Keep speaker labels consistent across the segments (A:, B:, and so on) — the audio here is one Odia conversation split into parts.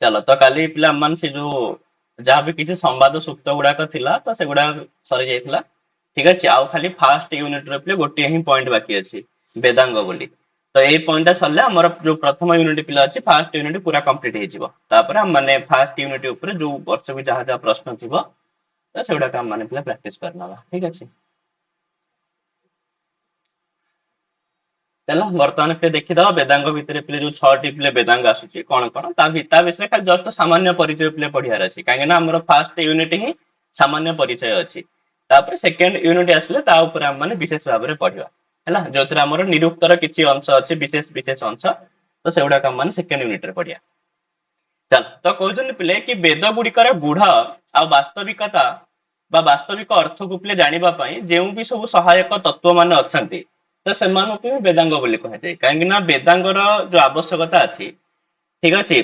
A: चलो तो काली पिला मन से जो जहाँ भी किसी संवाद सूक्त गुड़ाक थिला तो से गुड़ा सरी जाइथिला। ठीक अछि आउ खाली फास्ट यूनिट रे पिले गोटे ही पॉइंट बाकी अछि वेदांग बोली। तो एई पॉइंट सरले हमर जो प्रथम यूनिट पिला अछि फास्ट यूनिट पूरा कंप्लीट हे जिवो। तापर हम माने फास्ट यूनिट ऊपर जो वर्ष भी जहाँ जहाँ प्रश्न थिबो तो सेगुड़ा काम माने पिला प्रैक्टिस करनवा। ठीक अछि चलो वर्तमान पे देखिदवा वेदांग भितर पिले जो 6टी पिले वेदांग आसुची कोन कोन ता विषय खाली जस्ट सामान्य परिचय पिले पढियार अछि काहे ना हमर फर्स्ट यूनिट ही सामान्य परिचय अछि। तापर सेकंड यूनिट आसले ता ऊपर हम माने विशेष भाबरे पढिबा हैला जोतिर हमर निरुक्तर किछि अंश अछि विशेष विशेष अंश तो सेगुडा काम माने सेकंड यूनिट रे पढिया। चल तो कहउछन पिले कि वेद गुडिकर गुढ आ वास्तविकता बा वास्तविक अर्थ को पिले जानिबा पई जेउ भी सब सहायक तत्व माने अछंती तो सेमानकु वेदांग बोली कहाଯାଏ काहेकि ना वेदांगर जो आवश्यकता अछि ठीक अछि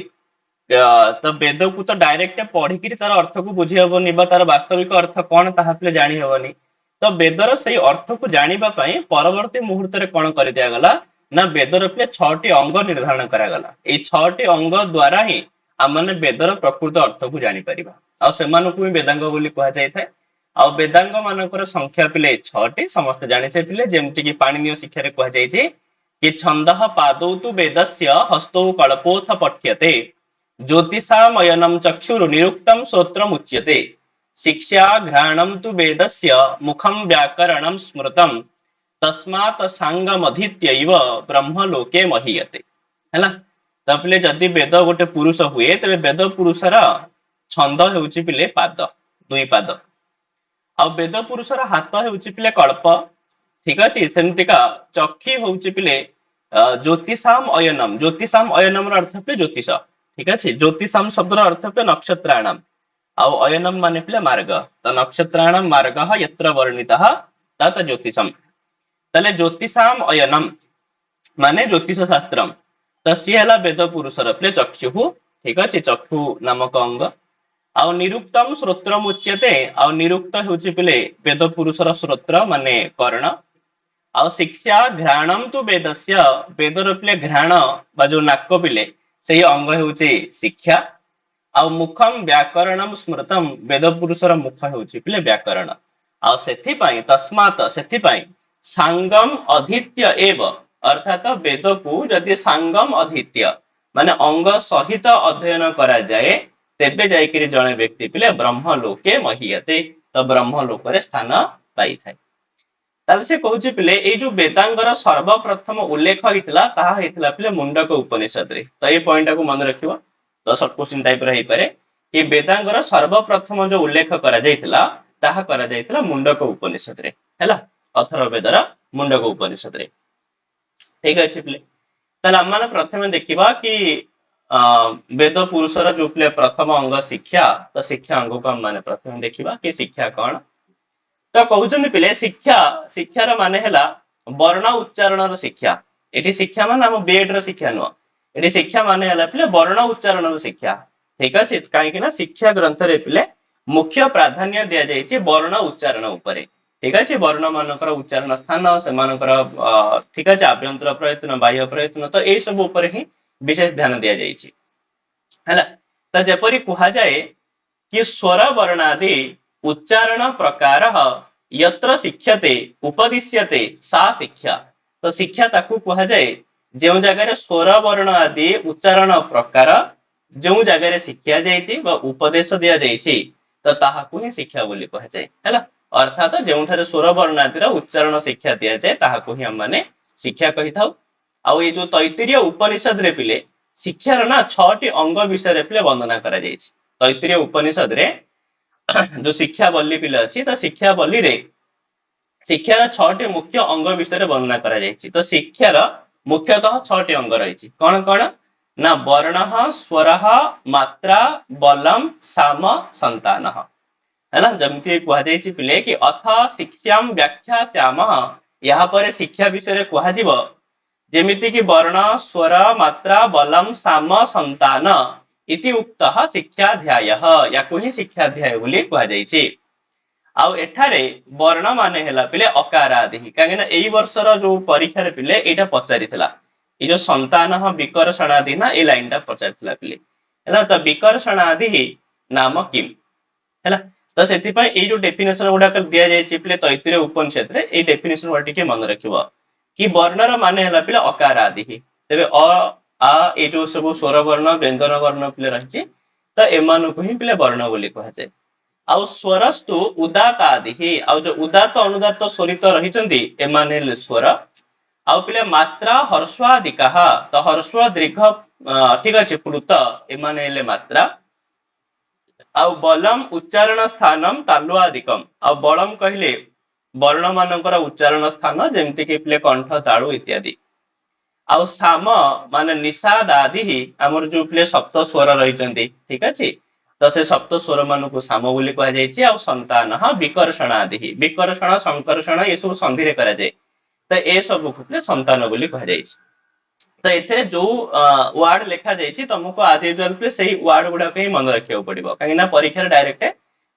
A: तो वेद को तो डायरेक्ट पढ़िकी तार अर्थ को बुझी हबनी बा तार वास्तविक अर्थ कौन ताहा पिले जानी हबनी। तो वेदर से अर्थ को जानिबा पई परवर्ती मुहूर्त रे कोन कर दिया गला ना वेदर पिले 6टी अंग निर्धारण करा गला एई 6टी अंग द्वारा ही हमने वेदर प्रकृत अर्थ को जानि परिबा आ सेमानकु भी वेदांग बोली कहा जाय थाए। आ वेदांग मानकर संख्या पिले 6टी समस्त जानिछे पिले जेमति कि पाणिनीय शिक्षा रे कहा जाय छै कि छंदः पादौ तु वेदस्य हस्तौ कल्पोथ पठ्यते ज्योतिषामयनम चक्षुर निरुक्तम श्रोत्रम उच्यते शिक्षा घ्राणम तु वेदस्य मुखम व्याकरणम स्मृतम तस्मात् सांगमधीत्यैव ब्रह्म लोके महीयते हैला। तपले जदि वेद गोटे पुरुष हुए तबे वेद पुरुषर छंद हेउची पिले पाद दुई पाद आ वेद पुरुषर हाथ हेउची पिले कल्प ठीक अछि सेमतिका चक्षी होउची पिले ज्योतिषाम अयनम र अर्थ पे ज्योतिष ठीक अछि ज्योतिषाम शब्द र अर्थ पे नक्षत्राणाम आ अयनम माने पिले मार्ग तो नक्षत्राणाम मार्गः यत्र वर्णितः तत ज्योतिषम तले ज्योतिषाम अयनम माने ज्योतिष शास्त्रम तो सी हला वेद पुरुषर पिले चक्षु ठीक अछि चक्षु नामक अंग आ निरुक्तम श्रोत्रम उच्यते आ निरुक्त हेउची पिले वेद पुरुषर श्रोत्र माने कर्ण आ शिक्षा घ्राणम तु वेदस्य वेदर पिले घ्राण बा जो नाक पिले सेही अंग हेउची शिक्षा आ मुखम व्याकरणम स्मृतम वेद पुरुषर मुख हेउची पिले व्याकरण आ सेथि पई तस्मात सेथि पई सांगम अधीत्य एव अर्थात वेद को जदि सांगम अधीत्य माने अंग सहित अध्ययन करा जाए तेबे जाइकरी जणे व्यक्ति पिले ब्रह्म लोके महीयते तो ब्रह्म लोक रे स्थान पाई थाए। ताले से कहूची पिले ए जो वेदांगर सर्वप्रथम उल्लेख होइतला ताहा हेतला पिले मुंडक उपनिषद रे तो ए पॉइंट को मन रखिबो तो शॉर्ट क्वेश्चन टाइप रे हेई पारे कि वेदांगर सर्वप्रथम जो उल्लेख करा जाइतला ताहा करा जाइतला मुंडक उपनिषद रे हैला अथर्ववेदर मुंडक उपनिषद रे ठीक अछि पिले। ताले हम माने प्रथमे देखिबा कि वेद पुरुषर जो पिले प्रथम अंग शिक्षा तो शिक्षा अंग को हम माने प्रथमे देखिबा कि शिक्षा कोन तो कहउछन पिले शिक्षा शिक्षार माने हैला वर्ण उच्चारण र शिक्षा एठी शिक्षा माने हम बीएड र शिक्षा नो एठी शिक्षा माने हैला पिले वर्ण उच्चारण र शिक्षा ठीक अछि काहे कि ना शिक्षा ग्रंथ रे पिले मुख्य प्राधान्य दिया जाय छै वर्ण उच्चारण ऊपर ठीक अछि वर्ण मानकर उच्चारण स्थान से मानकर ठीक अछि आभ्यंतर प्रयत्न बाह्य प्रयत्न तो ए सब ऊपर ही विशेष ध्यान दिया जाय छै हैला। त जेपरि कुहा जाय कि स्वर वर्णादि उच्चारण प्रकार यत्र शिक्षते उपदिश्यते सा शिक्षा तो शिक्षा ताकू कहा जाए जो जगह स्वर वर्ण आदि उच्चारण प्रकार जो जगह शिक्षा जाइछि बा उपदेश दिया जाइछि तो ताहाकू ही शिक्षा बोली कहा जाए हैला। अर्थात जो स्वर वर्ण आदि उच्चारण शिक्षा दिया जाए ताहाकू ही हम माने शिक्षा कहि थाउ। आ ये जो तैत्तिरीय उपनिषद रे पिले शिक्षार ना 6टी अंग विषय रे पिले वर्णना करा जाइछि तैत्तिरीय उपनिषद रे जो शिक्षा बल्ली पिले अछि तो शिक्षा बल्ली रे शिक्षार 6टी मुख्य अंग विषय रे वर्णना करा जाइछि तो शिक्षार मुख्यतः 6टी अंग रहिछि कोन कोन ना वर्णः स्वरः मात्रा बलम साम संतान हैला जमति कुहा जाइछि पिले कि अथ शिक्षाम व्याख्यास्यामः यहाँ पर शिक्षा विषय रे कुहा जिवो जेमिति कि वर्ण स्वर मात्रा बलम साम संतान इति उक्तः शिक्षाध्यायः याकू ही शिक्षाध्याय बोली कहा जाइछि। आउ एठारे वर्ण माने हैला पिले अकार आदि काहे ना एई वर्षर जो परीक्षा रे पिले एटा पचारिथिला ए जो संतानः विकर्षण आदि ना ए लाइन टा पचारिथिला पिले ହେଲା ତ ବିକର୍ଷଣାଦି ନାମ କିମ୍ ହେଲା ତ ସେଥିପାଇଁ ଏଇ ଯୋଉ ଡେଫିନେସନ ଗୁଡାକ ଦିଆଯାଇଛି ପିଲେ ତୈତ୍ତିରୀୟ ଉପନିଷଦରେ ଏଇ ଡେଫିନେସନ ଗୁଡା ଟିକେ ମନେ ରଖିବ କି ବର୍ଣ୍ଣର ମାନେ ହେଲା ପିଲେ ଅକାର ଆଦି ତେବେ ଆ ଏଇ ଯୋଉ ସବୁ ସ୍ୱର ବର୍ଣ୍ଣ ବ୍ୟଞ୍ଜନ ବର୍ଣ୍ଣ ପିଲେ ରହିଛି ତ ଏମାନଙ୍କୁ ହିଁ ପିଲେ ବର୍ଣ୍ଣ ବୋଲି କୁହାଯାଏ। ଆଉ ସ୍ୱରସ୍ତୁ ଉଦାତ ଆଦି ଆଉ ଯୋଉ ଉଦାତ ଅନୁଦାତ ସ୍ୱରିତ ରହିଛନ୍ତି ଏମାନେ ହେଲେ ସ୍ୱର। ଆଉ ପିଲେ ମାତ୍ରା ହର୍ଷାଦିକା ତ ହର୍ଷ ଦୀର୍ଘ ଠିକ ଅଛି ପ୍ଲୁତ ଏମାନେ ହେଲେ ମାତ୍ରା। ଆଉ ବଲମ ଉଚ୍ଚାରଣ ସ୍ଥାନମ ତାଲୁଆଦିକମ ଆଉ ବଳମ କହିଲେ ବର୍ଣ୍ଣ ମାନଙ୍କର ଉଚ୍ଚାରଣ ସ୍ଥାନ ଯେମିତି କି ପିଲେ କଣ୍ଠ ତାଳୁ ଇତ୍ୟାଦି। ଆଉ ସାମ ମାନେ ନିଷାଦ ଆଦି ଆମର ଯୋଉ ପିଲେ ସପ୍ତ ସ୍ୱର ରହିଛନ୍ତି ଠିକ ଅଛି ତ ସେ ସପ୍ତ ସ୍ୱର ମାନଙ୍କୁ ସାମ ବୋଲି କୁହାଯାଇଛି। ଆଉ ସନ୍ତାନ ବିକର୍ଷଣ ଆଦି ବିକର୍ଷଣ ସଂକର୍ଷଣ ଏସବୁ ସନ୍ଧିରେ କରାଯାଏ ତ ଏ ସବୁକୁ ପିଲେ ସନ୍ତାନ ବୋଲି କୁହାଯାଇଛି। ତ ଏଥିରେ ଯୋଉ ୱାର୍ଡ ଲେଖା ଯାଇଛି ତମକୁ ଆଜ ୟୁଜୁଆଲ ପିଲେ ସେଇ ୱାର୍ଡ ଗୁଡାକ ହିଁ ମନେ ରଖିବାକୁ ପଡିବ କାହିଁକି ନା ପରୀକ୍ଷାରେ ଡାଇରେକ୍ଟ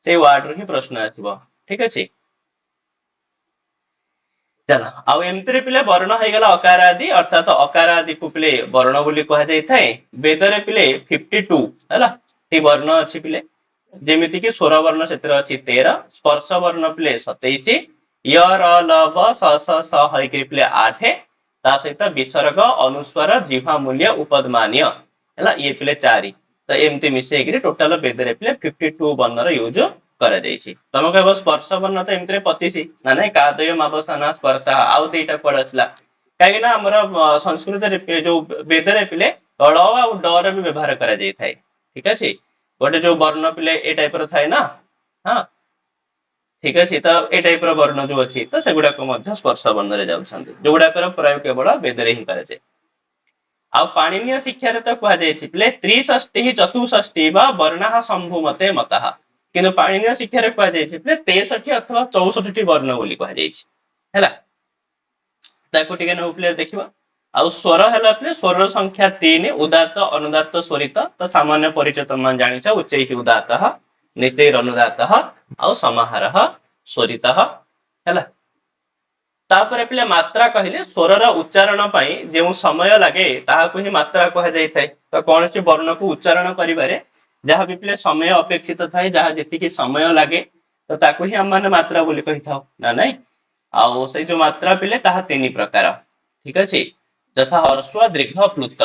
A: ସେଇ ୱାର୍ଡ ରୁ ହିଁ ପ୍ରଶ୍ନ ଆସିବ ଠିକ ଅଛି। ଚାଲ ଆଉ ଏମିତିରେ ପିଲେ ବର୍ଣ୍ଣ ହେଇଗଲା ଅକାର ଆଦି ଅର୍ଥାତ ଅକାର ଆଦିକୁ ପିଲେ ବର୍ଣ୍ଣ ବୋଲି କୁହାଯାଇଥାଏ। ବେଦରେ ପିଲେ 52 ହେଲା ସେଇ ବର୍ଣ୍ଣ ଅଛି ପିଲେ ଯେମିତି କି ସ୍ୱର ବର୍ଣ୍ଣ ସେଥିରେ ଅଛି 13 ସ୍ପର୍ଶ ବର୍ଣ୍ଣ ପିଲେ 27 ୟ ର ଲ ବ ସ ସ ସ ହେଇକି ପିଲେ 8 ତା ସହିତ ବିସର୍ଗ ଅନୁସ୍ୱାର ଜିହ୍ବା ମୂଲ୍ୟ ଉପଦମାନୀୟ ହେଲା ଇଏ ପିଲେ 4 ତ ଏମିତି ମିଶେଇକିରି ଟୋଟାଲ ବେଦରେ ପିଲେ 52 ବର୍ଣ୍ଣର ୟୁଜ କରାଯାଇଛି। ତମେ କହିବ ସ୍ପର୍ଶ ବର୍ଣ୍ଣ ତ ଏମିତିରେ 25 ନା ନାଇଁ କାଦୟ ମାବସାନା ସ୍ପର୍ଶ ଆଉ ଦିଟା କୁଆଡେ ଆସିଲା କାହିଁକି ନା ଆମର ସଂସ୍କୃତରେ ଯୋଉ ବେଦରେ ପିଲେ ଳ ଆଉ ଡ ର ବି ବ୍ୟବହାର କରାଯାଇଥାଏ ଠିକ ଅଛି। ଗୋଟେ ଯୋଉ ବର୍ଣ୍ଣ ପିଲେ ଏ ଟାଇପ ର ଥାଏ ନା ହଁ ଠିକ ଅଛି ତ ଏଇ ଟାଇପ ର ବର୍ଣ୍ଣ ଯୋଉ ଅଛି ତ ସେଗୁଡାକ ମଧ୍ୟ ସ୍ପର୍ଶ ବର୍ଣ୍ଣରେ ଯାଉଛନ୍ତି ଯୋଉଗୁଡାକର ପ୍ରୟୋଗ କେବଳ ବେଦରେ ହିଁ କରାଯାଏ। ଆଉ ପାଣିନୀୟ ଶିକ୍ଷାରେ ତ କୁହାଯାଇଛି ପିଲେ 63 ଚତୁଃଷଷ୍ଠୀ ବା ବର୍ଣ୍ଣା ଶମ୍ଭୁ ମତେ ମତାହ କିନ୍ତୁ ପାଣିନୀୟ ଶିକ୍ଷାରେ କୁହାଯାଇଛି ପିଲେ 63 ଅଥବା 64ଟି ବର୍ଣ୍ଣ ବୋଲି କୁହାଯାଇଛି ହେଲା ତାକୁ ଟିକେ ନଉଥିଲେ ଦେଖିବା। ଆଉ ସ୍ୱର ହେଲା ପିଲେ ସ୍ୱରର ସଂଖ୍ୟା 3 ଉଦାତ ଅନୁଦାତ ସ୍ୱରିତ ତ ସାମାନ୍ୟ ପରିଚୟ ତମେ ଜାଣିଛ ଉଚ୍ଚୈଃ ଉଦାତ ନିତୈର ଅନୁଦାତ ଆଉ ସମାହାର ସ୍ୱରିତ ହେଲା। ତାପରେ ପିଲେ ମାତ୍ରା କହିଲେ ସ୍ୱରର ଉଚ୍ଚାରଣ ପାଇଁ ଯେଉଁ ସମୟ ଲାଗେ ତାହାକୁ ହିଁ ମାତ୍ରା କୁହାଯାଇଥାଏ। ତ କୌଣସି ବର୍ଣ୍ଣକୁ ଉଚ୍ଚାରଣ କରିବାରେ ଯାହା ବି ପିଲେ ସମୟ ଅପେକ୍ଷିତ ଥାଏ ଯାହା ଯେତିକି ସମୟ ଲାଗେ ତ ତାକୁ ହିଁ ଆମେ ମାନେ ମାତ୍ରା ବୋଲି କହିଥାଉ ନା ନାଇଁ। ଆଉ ସେଇ ଯୋଉ ମାତ୍ରା ପିଲେ ତାହା 3 ପ୍ରକାର ଠିକ ଅଛି ଯଥା ହର୍ସ୍ୱ ଦୀର୍ଘ ପ୍ଲୁତ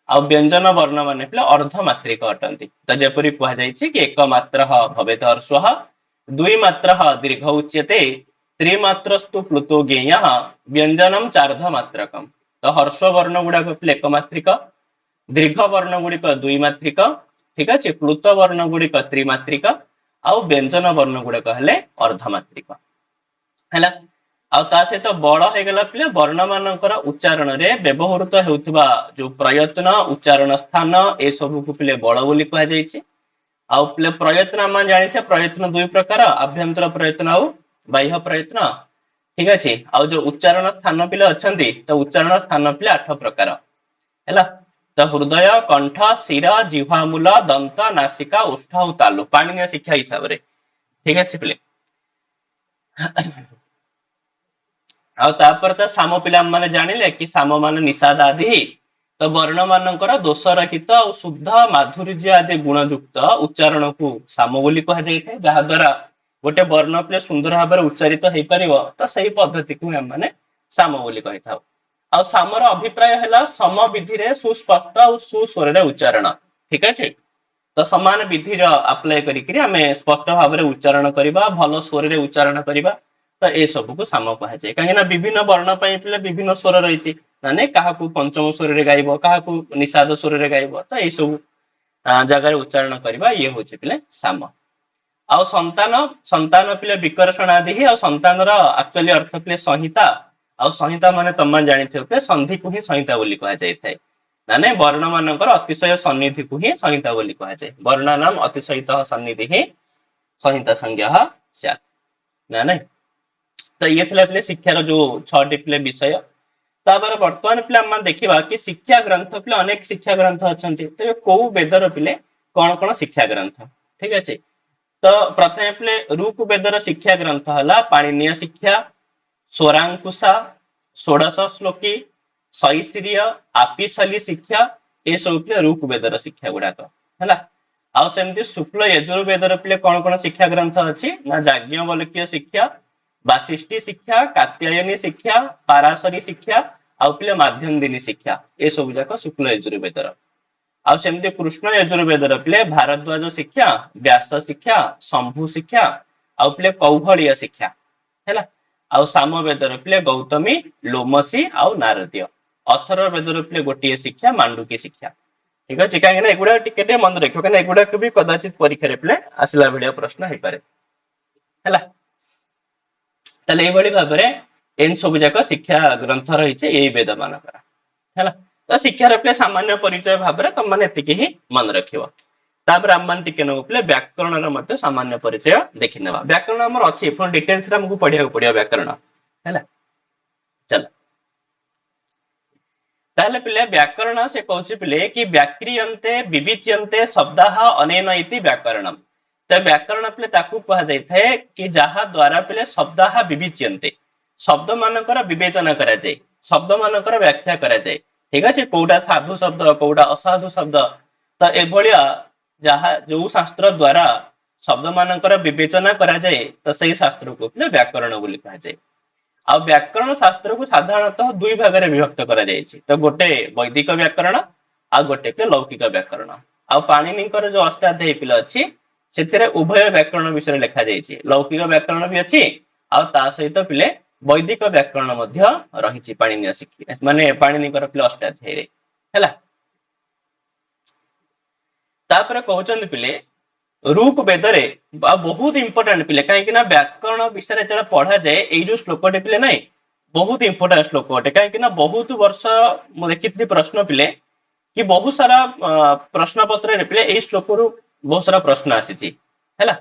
A: ଆଉ ବ୍ୟଞ୍ଜନ ବର୍ଣ୍ଣ ମାନେ ପିଲେ ଅର୍ଦ୍ଧ ମାତ୍ରିକ ଅଟନ୍ତି ତ ଯେପରି କୁହାଯାଇଛି କି ଏକ ମାତ୍ର ଭବେତ ହର୍ସ୍ୱ ଦୁଇ ମାତ୍ର ଦୀର୍ଘ ଉଚ୍ୟତେ ତ୍ରିମାତ୍ରସ୍ତୁ ପ୍ଲୁतो ଜ୍ଞେୟ ବ୍ୟଞ୍ଜନମ ଚାର୍ଧ ମାତ୍ରକମ ତ ହର୍ଷ ବର୍ଣ୍ଣ ଗୁଡାକ ପିଲେ ଏକ ମାତ୍ରିକ ଦୀର୍ଘ ବର୍ଣ୍ଣ ଗୁଡିକ ଦୁଇ ମାତ୍ରିକ ଠିକ ଅଛି ପ୍ଲୁତ ବର୍ଣ୍ଣ ଗୁଡିକ ତ୍ରିମାତ୍ରିକ ଆଉ ବ୍ୟଞ୍ଜନ ବର୍ଣ୍ଣ ଗୁଡିକ ହେଲେ ଅର୍ଦ୍ଧମାତ୍ରିକ ହେଲା। ଆଉ ତା ସହିତ ବଳ ହେଇଗଲା ପିଲେ ବର୍ଣ୍ଣ ମାନଙ୍କର ଉଚ୍ଚାରଣରେ ବ୍ୟବହୃତ ହେଉଥିବା ଯୋଉ ପ୍ରୟତ୍ନ ଉଚ୍ଚାରଣ ସ୍ଥାନ ଏସବୁକୁ ପିଲେ ବଳ ବୋଲି କୁହାଯାଇଛି। ଆଉ ପିଲେ ପ୍ରୟତ୍ନ ଆମେ ଜାଣିଛେ ପ୍ରୟତ୍ନ ଦୁଇ ପ୍ରକାର ଆଭ୍ୟନ୍ତର ପ୍ରୟତ୍ନ ଆଉ ବାହ୍ୟ ପ୍ରୟତ୍ନ ଠିକ ଅଛି। ଆଉ ଯୋଉ ଉଚ୍ଚାରଣ ସ୍ଥାନ ପିଲେ ଅଛନ୍ତି ତ ଉଚ୍ଚାରଣ ସ୍ଥାନ ପିଲେ 8 ପ୍ରକାର ହେଲା ତ ହୃଦୟ କଣ୍ଠ ଶିର ଜିହ୍ୱାମୂଳ ଦନ୍ତ ନାସିକା ଓଷ୍ଠ ଆଉ ତାଲୁ ପାଣିନୀୟ ଶିକ୍ଷା ହିସାବରେ ଠିକ ଅଛି ପିଲେ। ଆଉ ତାପରେ ତ ସାମ ପିଲା ମାନେ ଜାଣିଲେ କି ସାମ ମାନେ ନିଷାଦ ଆଦି ତ ବର୍ଣ୍ଣ ମାନଙ୍କର ଦୋଷ ରହିତ ଆଉ ଶୁଦ୍ଧ ମାଧୁର୍ଯ୍ୟ ଆଦି ଗୁଣ ଯୁକ୍ତ ଉଚ୍ଚାରଣକୁ ସାମ ବୋଲି କୁହାଯାଇଥାଏ ଯାହା ଦ୍ଵାରା ଗୋଟେ ବର୍ଣ୍ଣ ପିଲେ ସୁନ୍ଦର ଭାବରେ ଉଚ୍ଚାରିତ ହେଇପାରିବ ତ ସେଇ ପଦ୍ଧତିକୁ ଆମେ ସାମ ବୋଲି କହିଥାଉ। ଆଉ ସାମର ଅଭିପ୍ରାୟ ହେଲା ସମ ବିଧିରେ ସୁସ୍ପଷ୍ଟ ଆଉ ସୁସ୍ୱରରେ ଉଚ୍ଚାରଣ ଠିକ ଅଛି। ତ ସମାନ ବିଧିର ଆପ୍ଲାଏ କରିକିରି ଆମେ ସ୍ପଷ୍ଟ ଭାବରେ ଉଚ୍ଚାରଣ କରିବା ଭଲ ସ୍ୱରରେ ଉଚ୍ଚାରଣ କରିବା ତ ଏ ସବୁକୁ ସାମ କୁହାଯାଏ କାହିଁକି ନା ବିଭିନ୍ନ ବର୍ଣ୍ଣ ପାଇଁ ପିଲେ ବିଭିନ୍ନ ସ୍ୱର ରହିଛି ମାନେ କାହାକୁ ପଞ୍ଚମ ସ୍ୱରରେ ଗାଇବ କାହାକୁ ନିଷାଦ ସ୍ୱରରେ ଗାଇବ ତ ଏଇ ସବୁ ଜାଗାରେ ଉଚ୍ଚାରଣ କରିବା ଇଏ ହଉଛି ପିଲେ ସାମ। ଆଉ ସନ୍ତାନ ସନ୍ତାନ ପିଲେ ବିକର୍ଷଣ ଆଦି ଆଉ ସନ୍ତାନର ଆକ୍ଚୁଆଲି ଅର୍ଥ ପିଲେ ସଂହିତା ଆଉ ସଂହିତା ମାନେ ତମେ ଜାଣିଥିବ ଯେ ସନ୍ଧିକୁ ହିଁ ସଂହିତା ବୋଲି କୁହାଯାଇଥାଏ ମାନେ ବର୍ଣ୍ଣ ମାନଙ୍କର ଅତିଶୟ ସନ୍ନିଧିକୁ ହିଁ ସଂହିତା ବୋଲି କୁହାଯାଏ ବର୍ଣ୍ଣ ନାମ ଅତିଶୟିତ ସନ୍ନିଧି ହିଁ ସଂହିତା ସଂଜ୍ଞା ସ୍ୟାତ୍ ନା ନାଇଁ। ତ ଇଏ ଥିଲା ପିଲେ ଶିକ୍ଷାର ଯୋଉ 6ଟି ପିଲେ ବିଷୟ। ତାପରେ ବର୍ତ୍ତମାନ ପିଲା ଆମେ ଦେଖିବା କି ଶିକ୍ଷା ଗ୍ରନ୍ଥ ପିଲେ ଅନେକ ଶିକ୍ଷା ଗ୍ରନ୍ଥ ଅଛନ୍ତି ତେବେ କୋଉ ବେଦର ପିଲେ କଣ କଣ ଶିକ୍ଷା ଗ୍ରନ୍ଥ ଠିକ ଅଛି। ତ ପ୍ରଥମେ ପିଲେ ଋକ୍ ବେଦର ଶିକ୍ଷା ଗ୍ରନ୍ଥ ହେଲା ପାଣିନୀୟ ଶିକ୍ଷା ସ୍ୱରାଙ୍କୁଶା ଷୋଡଶ ଶ୍ଲୋକୀ ଶୈଶିରୀୟ ଆପିସଲି ଶିକ୍ଷା ଏସବୁ ପିଲେ ଋକ୍ ବେଦର ଶିକ୍ଷା ଗୁଡାକ ହେଲା। ଆଉ ସେମିତି ଶୁକ୍ଲ ଯଜୁର୍ବେଦର ପିଲେ କଣ କଣ ଶିକ୍ଷା ଗ୍ରନ୍ଥ ଅଛି ନା ଯାଜ୍ଞବଲ୍କ୍ୟ ଶିକ୍ଷା, ବାସିଷ୍ଠୀ ଶିକ୍ଷା, କାତ୍ୟାୟନୀ ଶିକ୍ଷା, ପାରାଶରୀ ଶିକ୍ଷା ଆଉ ପିଲେ ମାଧ୍ୟନ୍ଦିନୀ ଶିକ୍ଷା, ଏ ସବୁ ଯାକ ଶୁକ୍ଲ ଯଜୁର୍ବେଦର। ଆଉ ସେମିତି କୃଷ୍ଣ ଯଜୁର୍ବେଦର ପିଲେ ଭାରଦ୍ୱାଜ ଶିକ୍ଷା, ବ୍ୟାସ ଶିକ୍ଷା, ଶମ୍ଭୁ ଶିକ୍ଷା ଆଉ ପିଲେ କୌଭଳୀୟ ଶିକ୍ଷା ହେଲା। ଆଉ ସାମବେଦର ପିଲେ ଗୌତମୀ, ଲୋମସୀ ଆଉ ନାରଦୀୟ। ଅଥର୍ବ ବେଦର ପିଲେ ଗୋଟିଏ ଶିକ୍ଷା ମାଣ୍ଡୁକି ଶିକ୍ଷା। ଠିକ ଅଛି, କାହିଁକି ନା ଏଗୁଡା ଟିକେ ଟିକେ ମନେ ରଖିବ, କାହିଁକି ଏଗୁଡାକ ବି କଦାଚିତ ପରୀକ୍ଷାରେ ପିଲେ ଆସିଲା ଭଳିଆ ପ୍ରଶ୍ନ ହେଇପାରେ ହେଲା। ତାହେଲେ ଏଇଭଳି ଭାବରେ ଏମିତି ସବୁ ଯାକ ଶିକ୍ଷା ଗ୍ରନ୍ଥ ରହିଛି ଏଇ ବେଦ ମାନଙ୍କର ହେଲା। ତ ଶିକ୍ଷାର ପିଲେ ସାମାନ୍ୟ ପରିଚୟ ଭାବରେ ତମମାନେ ଏତିକି ହିଁ ମନେ ରଖିବ। ତାପରେ ଆମମାନେ ଟିକେ ନେବୁ ପିଲେ ବ୍ୟାକରଣର ମଧ୍ୟ ସାମାନ୍ୟ ପରିଚୟ ଦେଖିନେବା। ବ୍ୟାକରଣ ଆମର ଅଛି, ପୁଣି ଡିଟେଲ୍ସରେ ଆମକୁ ପଢିବାକୁ ପଡିବ ବ୍ୟାକରଣ ହେଲା। ଚାଲ ତାହେଲେ ପିଲେ ବ୍ୟାକରଣ ସେ କହୁଛି ପିଲେ କି ବ୍ୟାକ୍ରିୟନ୍ତେ ବିବିଚ୍ୟନ୍ତେ ଶବ୍ଦାଃ ଅନେନ ଇତି ବ୍ୟାକରଣମ୍। ତ ବ୍ୟାକରଣ ପିଲେ ତାକୁ କୁହାଯାଇଥାଏ କି ଯାହା ଦ୍ୱାରା ପିଲେ ଶବ୍ଦାଃ ବିବିଚ୍ୟନ୍ତେ, ଶବ୍ଦ ମାନଙ୍କର ବିବେଚନା କରାଯାଏ, ଶବ୍ଦ ମାନଙ୍କର ବ୍ୟାଖ୍ୟା କରାଯାଏ। ଠିକ ଅଛି, କୋଉଟା ସାଧୁ ଶବ୍ଦ କୋଉଟା ଅସାଧୁ ଶବ୍ଦ, ତ ଏଭଳିଆ ଯାହା ଯୋଉ ଶାସ୍ତ୍ର ଦ୍ଵାରା ଶବ୍ଦ ମାନଙ୍କର ବିବେଚନା କରାଯାଏ ତ ସେଇ ଶାସ୍ତ୍ରକୁ ପିଲେ ବ୍ୟାକରଣ ବୋଲି କୁହାଯାଏ। ଆଉ ବ୍ୟାକରଣ ଶାସ୍ତ୍ରକୁ ସାଧାରଣତଃ ଦୁଇ ଭାଗରେ ବିଭକ୍ତ କରାଯାଇଛି, ତ ଗୋଟେ ବୈଦିକ ବ୍ୟାକରଣ ଆଉ ଗୋଟେ ପିଲେ ଲୌକିକ ବ୍ୟାକରଣ। ଆଉ ପାଣିନିଙ୍କର ଯୋଉ ଅଷ୍ଟାଧ୍ୟାୟୀ ପିଲା ଅଛି ସେଥିରେ ଉଭୟ ବ୍ୟାକରଣ ବିଷୟରେ ଲେଖାଯାଇଛି, ଲୌକିକ ବ୍ୟାକରଣ ବି ଅଛି ଆଉ ତା ସହିତ ପିଲେ ବୈଦିକ ବ୍ୟାକରଣ ମଧ୍ୟ ରହିଛି ପାଣିନୀୟ ଶିକ୍ଷା ମାନେ ପାଣିନିଙ୍କର ପିଲେ ଅଷ୍ଟାଧ୍ୟାୟୀରେ ହେଲା। ତାପରେ କହୁଛନ୍ତି ପିଲେ ଋକ୍ ବେଦରେ ବହୁତ ଇମ୍ପୋର୍ଟାଣ୍ଟ ପିଲେ, କାହିଁକି ନା ବ୍ୟାକରଣ ବିଷୟରେ ଯେତେବେଳେ ପଢାଯାଏ ଏଇ ଯୋଉ ଶ୍ଲୋକଟେ ପିଲେ ନାଇଁ ବହୁତ ଇମ୍ପୋର୍ଟାଣ୍ଟ ଶ୍ଲୋକ ଅଟେ, କାହିଁକି ନା ବହୁତ ବର୍ଷ ମୁଁ ଦେଖିଥିଲି ପ୍ରଶ୍ନ ପିଲେ କି ବହୁତ ସାରା ପ୍ରଶ୍ନ ପତ୍ରରେ ପିଲେ ଏଇ ଶ୍ଲୋକରୁ ବହୁତ ସାରା ପ୍ରଶ୍ନ ଆସିଛି ହେଲା।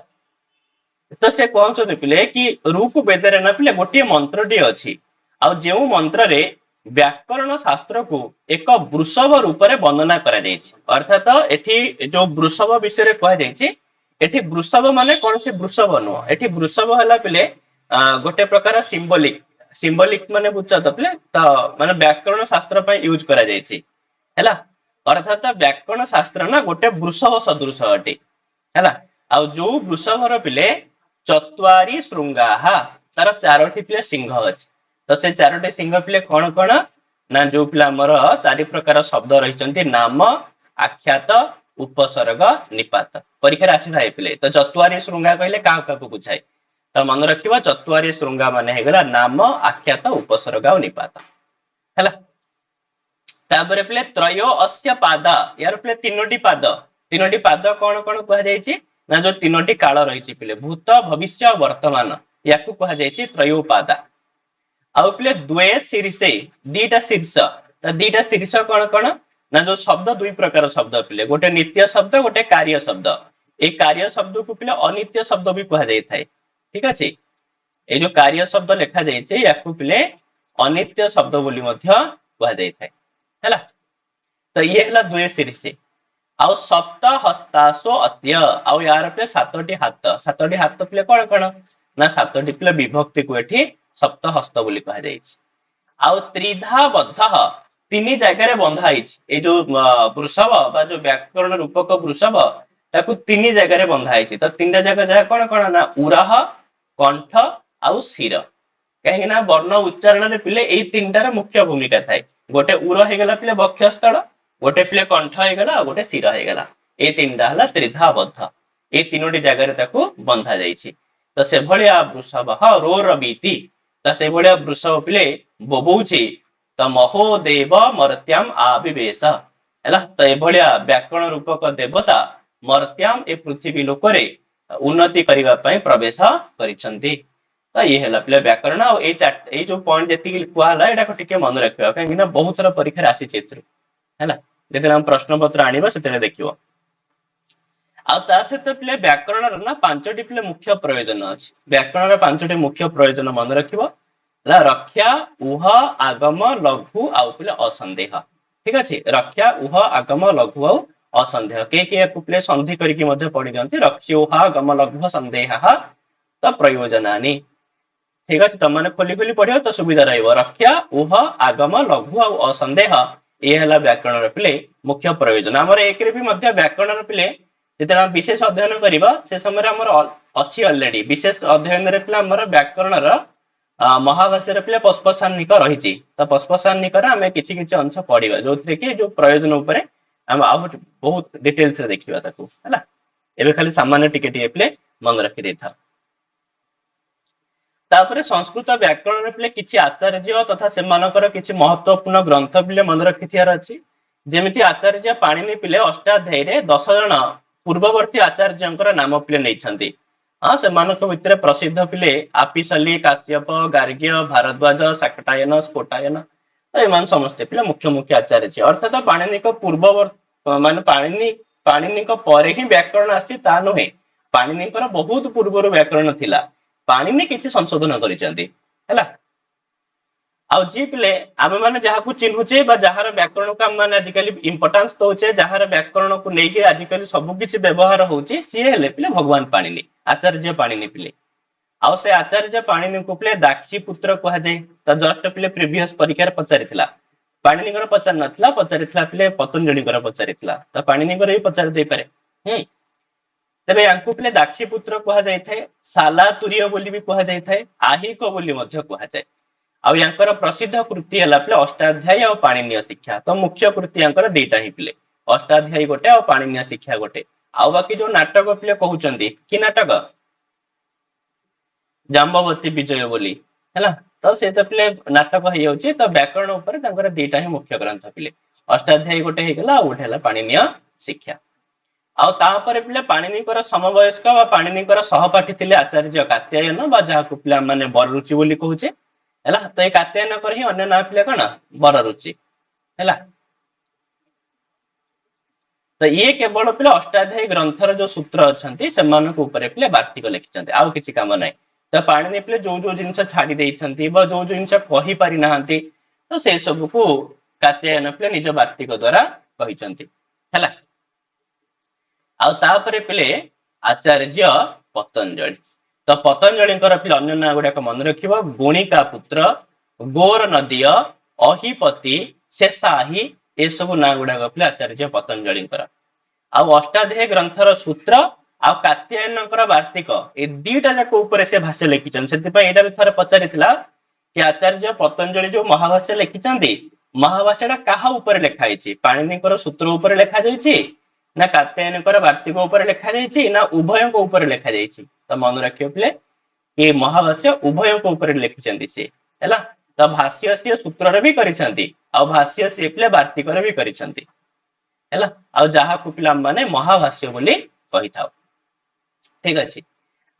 A: ତ ସେ କହୁଛନ୍ତି ପିଲେ କି ଋକ୍ ବେଦରେ ନା ପିଲେ ଗୋଟିଏ ମନ୍ତ୍ରଟିଏ ଅଛି, ଆଉ ଯେଉଁ ମନ୍ତ୍ରରେ ବ୍ୟାକରଣ ଶାସ୍ତ୍ରକୁ ଏକ ବୃଷଭ ରୂପରେ ବର୍ଣ୍ଣନା କରାଯାଇଛି। ଅର୍ଥାତ ଏଠି ଯୋଉ ବୃଷଭ ବିଷୟରେ କୁହାଯାଇଛି, ଏଠି ବୃଷଭ ମାନେ କୌଣସି ବୃଷଭ ନୁହଁ, ଏଠି ବୃଷଭ ହେଲା ପିଲେ ଗୋଟେ ପ୍ରକାର ସିମ୍ବଲିକ, ସିମ୍ବଲିକ ମାନେ ବୁଝଛ ତ ପିଲେ, ତ ମାନେ ବ୍ୟାକରଣ ଶାସ୍ତ୍ର ପାଇଁ ୟୁଜ କରାଯାଇଛି ହେଲା। ଅର୍ଥାତ ବ୍ୟାକରଣ ଶାସ୍ତ୍ର ନା ଗୋଟେ ବୃଷଭ ସଦୃଶ ଅଟେ ହେଲା। ଆଉ ଯୋଉ ବୃଷଭର ପିଲେ ଚତ୍ୱାରୀ ଶୃଙ୍ଗାହା, ତାର ଚାରୋଟି ପିଲେ ସିଂହ ଅଛି। ତ ସେ ଚାରୋଟି ସିଂହ ପିଲେ କଣ କଣ ନା ଯୋଉ ପିଲା ଆମର ଚାରି ପ୍ରକାର ଶବ୍ଦ ରହିଛନ୍ତି ନାମ, ଆଖ୍ୟାତ, ଉପସର୍ଗ, ନିପାତ, ପରୀକ୍ଷାରେ ଆସିଥାଏ ପିଲେ। ତ ଚତ୍ୱାରୀ ଶୃଙ୍ଗା କହିଲେ କାହାକୁ କାହାକୁ ବୁଝାଏ, ତ ମନେ ରଖିବା ଚତ୍ୱାରୀ ଶୃଙ୍ଗା ମାନେ ହେଇଗଲା ନାମ, ଆଖ୍ୟାତ, ଉପସର୍ଗ ଆଉ ନିପାତ ହେଲା। ତାପରେ ପିଲେ ତ୍ରୟୋ ଅସ୍ୟ ପାଦ, ୟାର ପିଲେ ତିନୋଟି ପାଦ, ତିନୋଟି ପାଦ କଣ କଣ କୁହାଯାଇଛି ନା ଯୋଉ ତିନୋଟି କାଳ ରହିଛି ପିଲେ ଭୂତ, ଭବିଷ୍ୟ, ବର୍ତ୍ତମାନ, ୟାକୁ କୁହାଯାଇଛି ତ୍ରୟୋପାଦା। ଆଉ ପିଲେ ଦ୍ୱେ ଶୀର୍ଷେ, ଦିଟା ଶୀର୍ଷ, ତ ଦିଟା ଶୀର୍ଷ କଣ କଣ ନା ଯୋଉ ଶବ୍ଦ ଦୁଇ ପ୍ରକାର ଶବ୍ଦ ପିଲେ, ଗୋଟେ ନିତ୍ୟ ଶବ୍ଦ ଗୋଟେ କାର୍ଯ୍ୟ ଶବ୍ଦ। ଏଇ କାର୍ଯ୍ୟ ଶବ୍ଦକୁ ପିଲେ ଅନିତ୍ୟ ଶବ୍ଦ ବି କୁହାଯାଇଥାଏ। ଠିକ ଅଛି, ଏଇ ଯୋଉ କାର୍ଯ୍ୟ ଶବ୍ଦ ଲେଖାଯାଇଛି ୟାକୁ ପିଲେ ଅନିତ୍ୟ ଶବ୍ଦ ବୋଲି ମଧ୍ୟ କୁହାଯାଇଥାଏ ହେଲା। ତ ଇଏ ହେଲା ଦ୍ୱେ ଶୀର୍ଷେ। ଆଉ ସପ୍ତ ହସ୍ତାସୋ ଅସ୍ୟ, ଆଉ ୟାର ପିଲେ ସାତଟି ହାତ, ସାତଟି ହାତ ପିଲେ କଣ କଣ ନା ସାତଟି ପିଲେ ବିଭକ୍ତିକୁ ଏଠି ସପ୍ତ ହସ୍ତ ବୋଲି କୁହାଯାଇଛି। ଆଉ ତ୍ରିଧା ବଦ୍ଧ, ତିନି ଜାଗାରେ ବନ୍ଧା ହେଇଛି, ଏଇ ଯୋଉ ବୃଷଭ ବା ଯୋଉ ବ୍ୟାକରଣ ରୂପକ ବୃଷଭ ତାକୁ ତିନି ଜାଗାରେ ବନ୍ଧା ହେଇଛି। ତ ତିନିଟା ଜାଗା ଯାହା କଣ କଣ ନା ଉରହ, କଣ୍ଠ ଆଉ ଶିର। କାହିଁକି ନା ବର୍ଣ୍ଣ ଉଚ୍ଚାରଣରେ ପିଲେ ଏଇ ତିନିଟାର ମୁଖ୍ୟ ଭୂମିକା ଥାଏ। ଗୋଟେ ଉର ହେଇଗଲା ପିଲେ ବକ୍ଷସ୍ଥଳ, ଗୋଟେ ପିଲେ କଣ୍ଠ ହେଇଗଲା ଆଉ ଗୋଟେ ଶିର ହେଇଗଲା। ଏଇ ତିନିଟା ହେଲା ତ୍ରିଧା ବଦ୍ଧ, ଏଇ ତିନୋଟି ଜାଗାରେ ତାକୁ ବନ୍ଧା ଯାଇଛି। ତ ସେଭଳିଆ ବୃଷଭ ରୋର ବିତି, ତ ସେଇଭଳିଆ ବୃଷଭ ପିଲେ ବୋବଉଛି ତ ମହୋ ଦେବ ମର୍ତ୍ୟାମ ଆବିବେଶ ହେଲା। ତ ଏଭଳିଆ ବ୍ୟାକରଣ ରୂପକ ଦେବତା ମର୍ତ୍ୟାମ ଏ ପୃଥିବୀ ଲୋକରେ ଉନ୍ନତି କରିବା ପାଇଁ ପ୍ରବେଶ କରିଛନ୍ତି। ତ ଇଏ ହେଲା ପିଲା ବ୍ୟାକରଣ। ଆଉ ଏଇ ଯୋଉ ପଏଣ୍ଟ ଯେତିକି କୁହା ହେଲା ଏଇଟାକୁ ଟିକେ ମନେ ରଖିବା, କାହିଁକି ନା ବହୁତ ଥର ପରୀକ୍ଷାରେ ଆସିଛି ଏଥିରୁ ହେଲା। ଯେତେବେଳେ ଆମେ ପ୍ରଶ୍ନ ପତ୍ର ଆଣିବା ସେତେବେଳେ ଦେଖିବ। ଆଉ ତା ସହିତ ପିଲେ ବ୍ୟାକରଣର ନା ପାଞ୍ଚଟି ପିଲେ ମୁଖ୍ୟ ପ୍ରୟୋଜନ ଅଛି। ବ୍ୟାକରଣର ପାଞ୍ଚଟି ମୁଖ୍ୟ ପ୍ରୟୋଜନ ମନେ ରଖିବ ହେଲା, ରକ୍ଷା, ଉହ, ଆଗମ, ଲଘୁ ଆଉ ପିଲେ ଅସନ୍ଦେହ। ଠିକ ଅଛି, ରକ୍ଷା, ଉହ, ଆଗମ, ଲଘୁ ଆଉ ଅସନ୍ଦେହ। କେହି କେହି ୟାକୁ ପିଲେ ସନ୍ଧି କରିକି ମଧ୍ୟ ପଢି ଦିଅନ୍ତି, ରକ୍ଷ୍ୟୋହ ଗମ ଲଘୁ ସନ୍ଦେହ ତ ପ୍ରୟୋଜନାନି। ଠିକ ଅଛି, ତମାନେ ଖୋଲି ଖୋଲି ପଢିବ ତ ସୁବିଧା ରହିବ। ରକ୍ଷା, ଉହ, ଆଗମ, ଲଘୁ ଆଉ ଅସନ୍ଦେହ ये हला व्याकरण पिले मुख्य प्रयोजन हमर एक रे भी मध्य व्याकरण पिले जेते हम विशेष अध्ययन करिबा से समय रे हमर अछि ऑलरेडी विशेष अध्ययन रे पिले हमर व्याकरण र महाभाष्य रे पिले पस्पसान्निक रहिछि त पस्पसान्निक रे हमें किछि किछि अंश पढिबा जोथरे कि जो प्रयोजन ऊपर हम आ बहुत डिटेल्स रे देखिबा ताकू हला एबे खाली सामान्य टिके टिके पिले मन रखि देथा तापर संस्कृत व्याकरण पिले किछि आचार्य तथा सेमानकर किछि महत्वपूर्ण ग्रंथ पिले मन रखिथियार अछि जेमिति आचार्य पाणिनि पिले अष्टाध्यायी रे 10 जण पूर्ववर्ती आचार्यंकर नाम पिले नैछंती हाँ सेमानक भितर प्रसिद्ध पिले आपिसली काश्यप गार्ग्य भारद्वाज शाकटायन स्फोटायन एमान समस्त पिले मुख्य मुख्य आचार्य अर्थात पाणिनि को पूर्ववर्ती माने पाणिनि को परे ही व्याकरण आछि ता नहे पाणिनि पर बहुत पूर्वरो व्याकरण थिला पाणिनि किछि संशोधन करिसेंती हैला आउ जी पिले आमे माने जहाकू चिन्हुचे बा जहार व्याकरण को हम माने आजिकली इंपोर्टेंस दउचे जहार व्याकरण को नेकी आजिकली सब किछि व्यवहार होउची सी हेले पिले भगवान पाणिनि आचार्य पाणिनि पिले आउ से आचार्य पाणिनि को पिले दाक्षी पुत्र कहा जाय त जस्ट पिले प्रीवियस परीक्षा रे पचारिथिला पाणिनि कर पचार नथिला पचारिथिला पिले पतंजलि कर पचारिथिला त पाणिनि कर ही पचार देई पारे तेबे यांकु पिले दाक्षी पुत्र कहा जाय थाए साला तुर्य बोली भी कहा जाय थाए आहिक बोली मध्य कहा जाय आउ यांकर प्रसिद्ध कृति हला पिले अष्टाध्यायी और पाणिनीय शिक्षा तो मुख्य कृति यांकर देटा ही पिले अष्टाध्यायी गोटे और पाणिनीय शिक्षा गोटे आउ बाकी जो नाटक पिले कहउचंदी कि नाटक जाम्बवती विजय बोली हैला तो से तो पिले नाटक हे होची तो व्याकरण ऊपर तांकर देटा ही मुख्य ग्रंथ पिले अष्टाध्यायी गोटे हे गेला गोटे हला पाणिनीय शिक्षा आउ तापर पिले पाणिनिकर समवयस्क बा पाणिनिकर सहपाठी थिले आचार्य कात्यायन बा जाहाकू पिला माने बररुचि बोली कहूचे हैला तो ए कात्यायन कर ही अन्य नाम पिले कोन बररुचि हैला तो ये केवल पिले अष्टाध्यायी ग्रंथर जो सूत्र अछंती सेमानक ऊपर पिले वार्तिक लिखिचंती आउ किछि काम नै तो पाणिनि पिले जो जो जिंस छाडी देइछंती बा जो जो जिंस कहि पारि नाहंती तो से सब को कात्यायन पिले निज वार्तिक द्वारा कहिचंती हैला आउ तापरे पिले आचार्य पतंजलि तो पतंजलि पिले अन्य ना गुडा मन रखिबो गुणिका पुत्र गोर नदीय अहिपति शेषाही ए सब ना गुडा पिले आचार्य पतंजलि आउ अष्टाध्यायी ग्रंथर सूत्र आउ कात्यायन वार्तिक ए दीटा जाक ऊपर से भाष्य लिखिछन सेति पय एटा भी थरे पचारिथिला कि आचार्य पतंजलि जो महाभाष्य लिखिछंती महाभाष्यटा काहा ऊपर लिखा हिची पाणिनिकर सूत्र ऊपर लिखा जाईची ना कात्यायन वार्तिक ऊपर लिखा जाईची ना उभय को ऊपर लिखा जाईची तो मन रखियो पिले कि महाभाष्य उभय को ऊपर लिखिछंती से हैला तो भाष्य से सूत्र रे भी करिसंती आ भाष्य से पिले वार्तिक रे भी करिसंती हैला आ जहा को पिला माने महाभाष्य बोली कहि थाओ ठीक अछि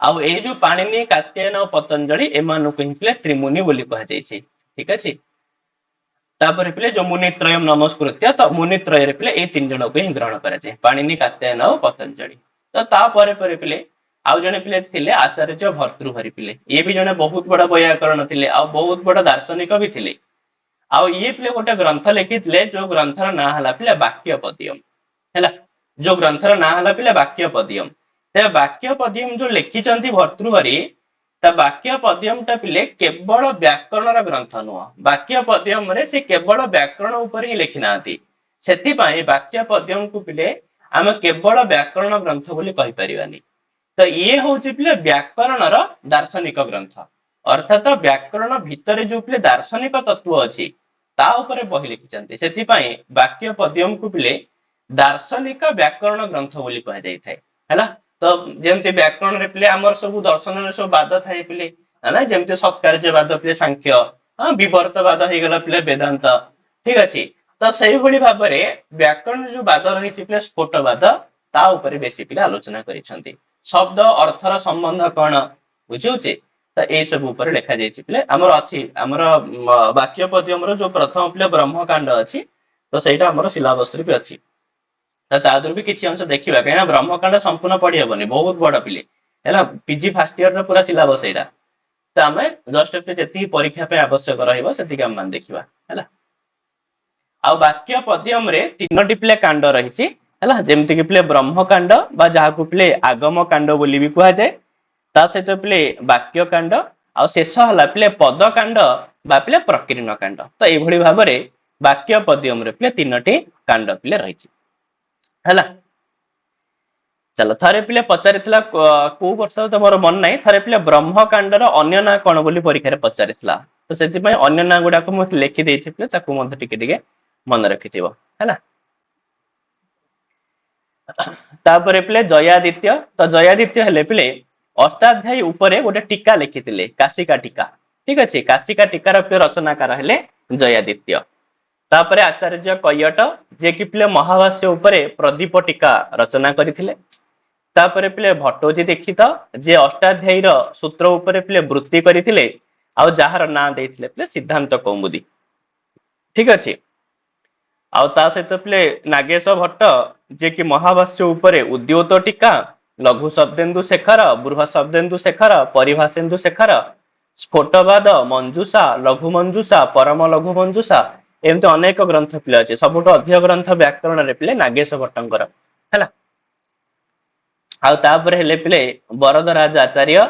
A: आ ए जो पाणिनि कात्यायन और पतंजलि एमानु को पिले त्रिमुनि बोली कहा जाईची ठीक अछि तापर पिले जो मुनित्रयम नमस्कृत्य तो मुनित्रय रे पिले ए तीन जण को ही ग्रहण करा जाय पाणिनि कात्यायन और पतंजलि तो तापर पर पिले आउ जने पिले थिले आचार्य भर्तृहरि पिले ये भी जने बहुत बड़ा वैयाकरण थिले आ बहुत बड़ा दार्शनिक भी थिले आ ये पिले गोटे ग्रंथ लिखिथिले जो ग्रंथर ना हला पिले वाक्यपदियम हैला जो ग्रंथर ना हला पिले वाक्यपदियम ते वाक्यपदियम जो लिखिचंती भर्तृहरि ता वाक्यपदियम ता पिले केवल व्याकरणर ग्रंथ नुह वाक्यपदियम रे से केवल व्याकरण ऊपर ही लिखिनांती सेति पई वाक्यपदियम को पिले आमे केवल व्याकरण ग्रंथ बोली कहि परिबानी तो ये होची पिले व्याकरणर दार्शनिक ग्रंथ अर्थात व्याकरण भितर जो पिले दार्शनिक तत्व अछि ता ऊपर बहि लिखिचंती सेति पई वाक्यपदियम को पिले दार्शनिक व्याकरण ग्रंथ बोली कहा जाय थाए हैला तो जेमति व्याकरण रे पिले हमर सब दर्शन रे सब वाद थाए पिले ना जेमति सत्कार्यवाद पिले सांख्य हां विवर्तवाद हे गेला पिले वेदांत ठीक अछि तो सही भली भाबरे व्याकरण जो वाद रही पिले स्फोटवाद ता ऊपर बेसी पिले आलोचना करिसंती शब्द अर्थर संबंध कोन बुझुचे तो ए सब ऊपर लिखा जाय पिले हमर अछि हमर वाक्यपदियम रो जो प्रथम पिले ब्रह्मकांड अछि तो सेटा हमर सिलेबस रे भी अछि तादर भी किछि अंश देखिबा कहिना ब्रह्मकांड संपूर्ण पढि हेबनी बहुत बड़ पिले हैला पीजी फर्स्ट ईयर रे पूरा सिलेबस एटा त हमें जस्ट पे जति परीक्षा पे आवश्यक रहइबो सेति हम मान देखिबा हैला आ वाक्यपदियम रे तीनोटी पिले कांड रहिछि हैला जेमति कि पिले ब्रह्मकांड बा जाहा को पिले आगम कांड बोली भी कुहा जाय ता सहित पिले वाक्य कांड आ शेष हला पिले पद कांड बा पिले प्रकीर्ण कांड तो ए भली भाबरे ବାକ୍ୟ ପଦ୍ୟମ ରେ ପିଲେ 3ଟି କାଣ୍ଡ ପିଲେ ରହିଛି ହେଲା। ଚାଲ ଥରେ ପିଲେ ପଚାରିଥିଲା କୋଉ ବର୍ଷ ତ ମୋର ମନେ ନାହିଁ, ଥରେ ପିଲେ ବ୍ରହ୍ମକାଣ୍ଡର ଅନ୍ୟ ନାଁ କଣ ବୋଲି ପରୀକ୍ଷାରେ ପଚାରିଥିଲା। ତ ସେଥିପାଇଁ ଅନ୍ୟ ନାଁ ଗୁଡାକୁ ମୁଁ ଲେଖି ଦେଇଛି ପିଲେ, ତାକୁ ମଧ୍ୟ ଟିକେ ଟିକେ ମନେ ରଖିଥିବ ହେଲା। ତାପରେ ପିଲେ ଜୟାଦିତ୍ୟ, ତ ଜୟାଦିତ୍ୟ ହେଲେ ପିଲେ ଅଷ୍ଟାଧ୍ୟାୟୀ ଉପରେ ଗୋଟେ ଟୀକା ଲେଖିଥିଲେ, କାଶିକା ଟୀକା। ଠିକ ଅଛି, କାଶିକା ଟୀକାର ରଚନାକାର ହେଲେ ଜୟାଦିତ୍ୟ। ତାପରେ ଆଚାର୍ଯ୍ୟ କୈୟଟ, ଯିଏ କି ପିଲେ ମହାଭାଷ୍ୟ ଉପରେ ପ୍ରଦୀପ ଟୀକା ରଚନା କରିଥିଲେ। ତାପରେ ପିଲେ ଭଟ୍ଟୋଜୀ ଦୀକ୍ଷିତ, ଯିଏ ଅଷ୍ଟାଧ୍ୟାୟୀର ସୂତ୍ର ଉପରେ ପିଲେ ବୃତ୍ତି କରିଥିଲେ, ଆଉ ଯାହାର ନାଁ ଦେଇଥିଲେ ପିଲେ ସିଦ୍ଧାନ୍ତ କୌମୁଦି। ଠିକ ଅଛି, ଆଉ ତା ସହିତ ପିଲେ ନାଗେଶ ଭଟ୍ଟ, ଯିଏ କି ମହାଭାଷ୍ୟ ଉପରେ ଉଦ୍ୟୋତ ଟୀକା, ଲଘୁ ଶବ୍ଦେନ୍ଦୁ ଶେଖର, ବୃହ ଶବ୍ଦେନ୍ଦୁ ଶେଖର, ପରିଭାଷେନ୍ଦୁ ଶେଖର, ସ୍ଫୋଟବାଦ, ମଞ୍ଜୁଷା, ଲଘୁ ମଞ୍ଜୁଷା, ପରମ ଲଘୁ ମଞ୍ଜୁଷା, ଏମିତି ଅନେକ ଗ୍ରନ୍ଥ ପିଲା ଅଛି। ସବୁଠୁ ଅଧିକ ଗ୍ରନ୍ଥ ବ୍ୟାକରଣରେ ପିଲେ ନାଗେଶ ଭଟ୍ଟଙ୍କର ହେଲା। ଆଉ ତାପରେ ହେଲେ ପିଲେ ବରଦରାଜ ଆଚାର୍ଯ୍ୟ,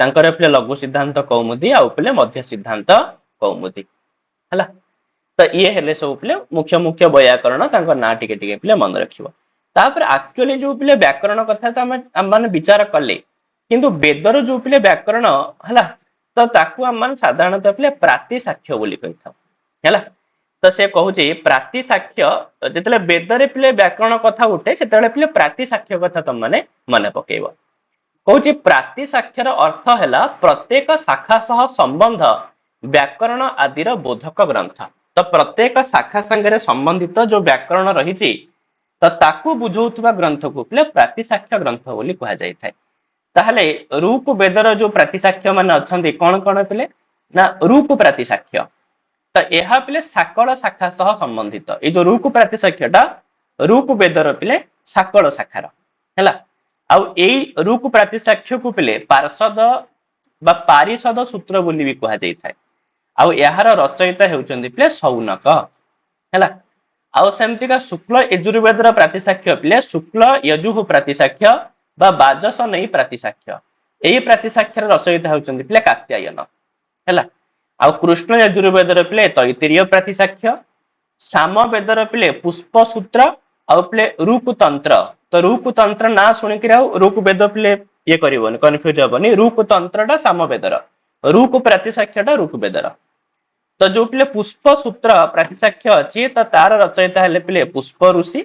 A: ତାଙ୍କର ପିଲେ ଲଘୁ ସିଦ୍ଧାନ୍ତ କୌମୁଦି ଆଉ ପିଲେ ମଧ୍ୟ ସିଦ୍ଧାନ୍ତ କୌମୁଦି ହେଲା। ତ ଇଏ ହେଲେ ସବୁ ପିଲେ ମୁଖ୍ୟ ମୁଖ୍ୟ ବୈୟାକରଣ, ତାଙ୍କ ନାଁ ଟିକେ ଟିକେ ପିଲେ ମନେ ରଖିବ। ତାପରେ ଆକ୍ଚୁଆଲି ଯୋଉ ପିଲେ ବ୍ୟାକରଣ କଥା ତ ଆମେ ମାନେ ବିଚାର କଲେ, କିନ୍ତୁ ବେଦର ଯୋଉ ପିଲେ ବ୍ୟାକରଣ ହେଲା, ତ ତାକୁ ଆମେ ସାଧାରଣତଃ ପିଲେ ପ୍ରାତି ସାକ୍ଷ୍ୟ ବୋଲି କହିଥାଉ ହେଲା। ତ ସେ କହୁଛି ପ୍ରାତି ସାକ୍ଷ୍ୟ, ଯେତେବେଳେ ବେଦରେ ପିଲେ ବ୍ୟାକରଣ କଥା ଉଠେ ସେତେବେଳେ ପିଲେ ପ୍ରାତି ସାକ୍ଷ୍ୟ କଥା ତମ ମାନେ ମନେ ପକେଇବ। କହୁଛି ପ୍ରାତି ସାକ୍ଷ୍ୟର ଅର୍ଥ ହେଲା ପ୍ରତ୍ୟେକ ଶାଖା ସହ ସମ୍ବନ୍ଧ ବ୍ୟାକରଣ ଆଦିର ବୋଧକ ଗ୍ରନ୍ଥ। ତ ପ୍ରତ୍ୟେକ ଶାଖା ସାଙ୍ଗରେ ସମ୍ବନ୍ଧିତ ଯୋଉ ବ୍ୟାକରଣ ରହିଛି, ତ ତାକୁ ବୁଝଉଥିବା ଗ୍ରନ୍ଥକୁ ପିଲେ ପ୍ରାତି ସାକ୍ଷ୍ୟ ଗ୍ରନ୍ଥ ବୋଲି କୁହାଯାଇଥାଏ। ତାହେଲେ ଋକ୍ ବେଦର ଯୋଉ ପ୍ରାତି ସାକ୍ଷ୍ୟ ମାନେ ଅଛନ୍ତି କଣ କଣ ପିଲେ, ନା ଋକ୍ ପ୍ରାତି ସାକ୍ଷ୍ୟ। ତ ଏହା ପିଲେ ସାକଳ ଶାଖା ସହ ସମ୍ବନ୍ଧିତ। ଏଇ ଯୋଉ ଋକ୍ ପ୍ରାତି ସାକ୍ଷ୍ୟଟା ଋକ୍ ବେଦର ପିଲେ ସାକଳ ଶାଖାର ହେଲା। ଆଉ ଏଇ ଋକ୍ ପ୍ରାତି ସାକ୍ଷ୍ୟକୁ ପିଲେ ପାର୍ଷଦ ବା ପାରିଷଦ ସୂତ୍ର ବୋଲି ବି କୁହାଯାଇଥାଏ। ଆଉ ଏହାର ରଚୟିତା ହେଉଛନ୍ତି ପିଲେ ସୌନକ ହେଲା। ଆଉ ସେମିତିକା ଶୁକ୍ଳ ଯଜୁର୍ବେଦର ପ୍ରାତିସାକ୍ଷ୍ୟ ପିଲେ ଶୁକ୍ଳ ୟଜୁଃ ପ୍ରାତିସାକ୍ଷ୍ୟ ବା ବାଜସ ନେଇ ପ୍ରାତିସାକ୍ଷ୍ୟ। ଏଇ ପ୍ରାତିସାକ୍ଷ୍ୟର ରଚୟିତା ହେଉଛନ୍ତି ପିଲେ କାତ୍ୟାୟନ ହେଲା। ଆଉ କୃଷ୍ଣ ଯଜୁର୍ବେଦର ପିଲେ ତୈତିରୀୟ ପ୍ରାତିସାକ୍ଷ୍ୟ, ସାମ ବେଦର ପିଲେ ପୁଷ୍ପ ସୂତ୍ର, ଆଉ ପିଲେ ଋକ୍ ତନ୍ତ୍ର। ତ ଋକ୍ ତନ୍ତ୍ର ନାଁ ଶୁଣିକିରି ଆଉ ଋକ୍ ବେଦ ପିଲେ ଇଏ କରିବନି, କନଫ୍ୟୁଜ ହବନି। ଋକ୍ ତନ୍ତ୍ରଟା ସାମ ବେଦର, ଋକ୍ ପ୍ରାତିସାକ୍ଷ୍ୟଟା ଋକ୍ ବେଦର। ତ ଯୋଉ ପିଲେ ପୁଷ୍ପ ସୂତ୍ର ପ୍ରାତିସାକ୍ଷ୍ୟ ଅଛି, ତ ତାର ରଚୟିତା ହେଲେ ପିଲେ ପୁଷ୍ପ ଋଷି।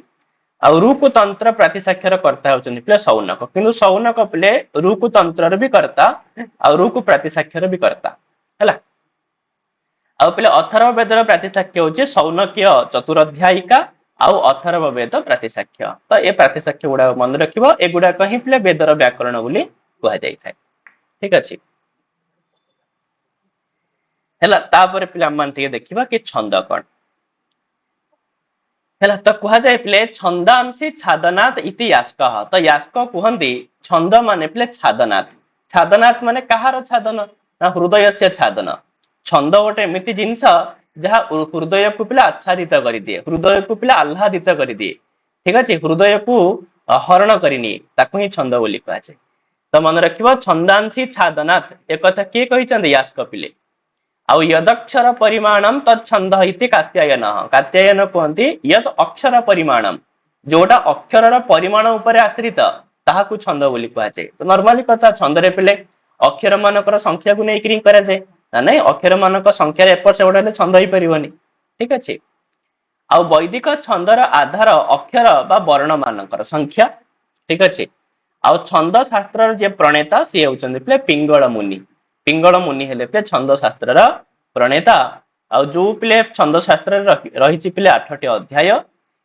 A: ଆଉ ଋକ୍ ତନ୍ତ୍ର ପ୍ରାତିସାକ୍ଷ୍ୟର କର୍ତ୍ତା ହଉଛନ୍ତି ପିଲେ ସୌନକ। କିନ୍ତୁ ସୌନକ ପିଲେ ଋକ୍ ତନ୍ତ୍ରର ବି କର୍ତ୍ତା ଆଉ ଋକ୍ ପ୍ରାତିସାକ୍ଷ୍ୟର ବି କର୍ତ୍ତା ହେଲା। ଆଉ ପିଲେ ଅଥର୍ବ ବେଦର ପ୍ରାତିସାକ୍ଷ୍ୟ ହଉଛି ସୌନକୀୟ ଚତୁରଧ୍ୟାୟିକା ଆଉ ଅଥର୍ବ ବେଦ ପ୍ରାତିସାକ୍ଷ୍ୟ। ତ ଏ ପ୍ରାତିସାକ୍ଷ୍ୟ ଗୁଡାକ ମନେ ରଖିବ, ଏଗୁଡାକ ହିଁ ପିଲେ ବେଦର ବ୍ୟାକରଣ ବୋଲି କୁହାଯାଇଥାଏ। ଠିକ ଅଛି ହେଲା। ତାପରେ ପିଲା ଆମେ ଟିକେ ଦେଖିବା କି ଛନ୍ଦ କଣ ହେଲା। ତ କୁହାଯାଏ ପିଲେ ଛନ୍ଦାଂଶୀ ଛାଦନାଥ ଇତି ୟାସ୍କଃ। ତ ୟାସ୍କ କୁହନ୍ତି ଛନ୍ଦ ମାନେ ପିଲେ ଛାଦନାଥ। ଛାଦନାଥ ମାନେ କାହାର ଛାଦନ, ନା ହୃଦୟସ୍ୟ ଛାଦନ। ଛନ୍ଦ ଗୋଟେ ଏମିତି ଜିନିଷ ଯାହା ହୃଦୟକୁ ପିଲା ଆଚ୍ଛାଦିତ କରିଦିଏ, ହୃଦୟକୁ ପିଲା ଆହ୍ଲାଦିତ କରିଦିଏ। ଠିକ ଅଛି, ହୃଦୟକୁ ହରଣ କରିନିଏ, ତାକୁ ହିଁ ଛନ୍ଦ ବୋଲି କୁହାଯାଏ। ତ ମନେ ରଖିବ ଛନ୍ଦାଂଶୀ ଛାଦନାଥ ଏକଥା କିଏ କହିଛନ୍ତି, ୟାସ୍କ ପିଲେ। ଆଉ ୟଦକ୍ଷର ପରିମାଣମ ତଚ୍ଛନ୍ଦ ଇତି କାତ୍ୟାୟନ। କାତ୍ୟାୟନ କୁହନ୍ତି ୟଦ୍ ଅକ୍ଷର ପରିମାଣମ, ଯୋଉଟା ଅକ୍ଷରର ପରିମାଣ ଉପରେ ଆଶ୍ରିତ ତାହାକୁ ଛନ୍ଦ ବୋଲି କୁହାଯାଏ। ତ ନର୍ମାଲି କଥା, ଛନ୍ଦରେ ପିଲେ ଅକ୍ଷର ମାନଙ୍କର ସଂଖ୍ୟାକୁ ନେଇକରି କରାଯାଏ ନା ନାଇଁ। ଅକ୍ଷର ମାନଙ୍କ ସଂଖ୍ୟାରେ ଏପଟ ସେପଟ ହେଲେ ଛନ୍ଦ ହେଇପାରିବନି। ଠିକ ଅଛି। ଆଉ ବୈଦିକ ଛନ୍ଦର ଆଧାର ଅକ୍ଷର ବା ବର୍ଣ୍ଣ ମାନଙ୍କର ସଂଖ୍ୟା। ଠିକ ଅଛି। ଆଉ ଛନ୍ଦ ଶାସ୍ତ୍ରର ଯିଏ ପ୍ରଣେତା ସିଏ ହଉଛନ୍ତି ପିଲେ ପିଙ୍ଗଳ ମୁନି। ପିଙ୍ଗଳ ମୁନି ହେଲେ ପିଲେ ଛନ୍ଦ ଶାସ୍ତ୍ରର ପ୍ରଣେତା। ଆଉ ଯୋଉ ପିଲେ ଛନ୍ଦ ଶାସ୍ତ୍ରରେ ରହିଛି ପିଲେ 8ଟି ଅଧ୍ୟାୟ,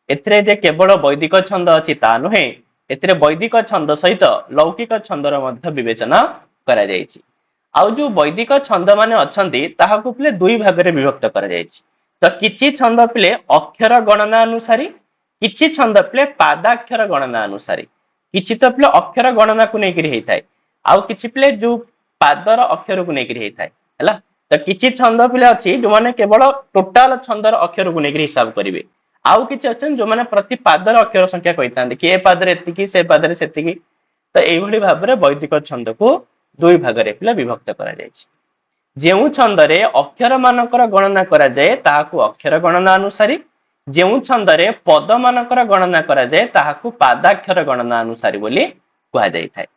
A: ଏଥିରେ ଯେ କେବଳ ବୈଦିକ ଛନ୍ଦ ଅଛି ତା ନୁହେଁ, ଏଥିରେ ବୈଦିକ ଛନ୍ଦ ସହିତ ଲୌକିକ ଛନ୍ଦର ମଧ୍ୟ ବିବେଚନା କରାଯାଇଛି। ଆଉ ଯୋଉ ବୈଦିକ ଛନ୍ଦ ମାନେ ଅଛନ୍ତି ତାହାକୁ ପିଲେ ଦୁଇ ଭାଗରେ ବିଭକ୍ତ କରାଯାଇଛି। ତ କିଛି ଛନ୍ଦ ପିଲେ ଅକ୍ଷର ଗଣନା ଅନୁସାରୀ, କିଛି ଛନ୍ଦ ପିଲେ ପାଦାକ୍ଷର ଗଣନା ଅନୁସାରୀ। କିଛି ତ ପିଲେ ଅକ୍ଷର ଗଣନାକୁ ନେଇକରି ହେଇଥାଏ, ଆଉ କିଛି ପିଲେ ଯୋଉ ପାଦର ଅକ୍ଷରକୁ ନେଇକରି ହେଇଥାଏ ହେଲା। ତ କିଛି ଛନ୍ଦ ପିଲା ଅଛି ଯୋଉମାନେ କେବଳ ଟୋଟାଲ ଛନ୍ଦର ଅକ୍ଷରକୁ ନେଇକରି ହିସାବ କରିବେ। ଆଉ କିଛି ଅଛନ୍ତି ଯୋଉମାନେ ପ୍ରତି ପାଦର ଅକ୍ଷର ସଂଖ୍ୟା କହିଥାନ୍ତି କି ଏ ପାଦରେ ଏତିକି, ସେ ପାଦରେ ସେତିକି। ତ ଏଇଭଳି ଭାବରେ ବୈଦିକ ଛନ୍ଦକୁ ଦୁଇ ଭାଗରେ ପିଲା ବିଭକ୍ତ କରାଯାଇଛି। ଯେଉଁ ଛନ୍ଦରେ ଅକ୍ଷର ମାନଙ୍କର ଗଣନା କରାଯାଏ ତାହାକୁ ଅକ୍ଷର ଗଣନା ଅନୁସାରୀ, ଯେଉଁ ଛନ୍ଦରେ ପଦ ମାନଙ୍କର ଗଣନା କରାଯାଏ ତାହାକୁ ପାଦାକ୍ଷର ଗଣନା ଅନୁସାରୀ ବୋଲି କୁହାଯାଇଥାଏ।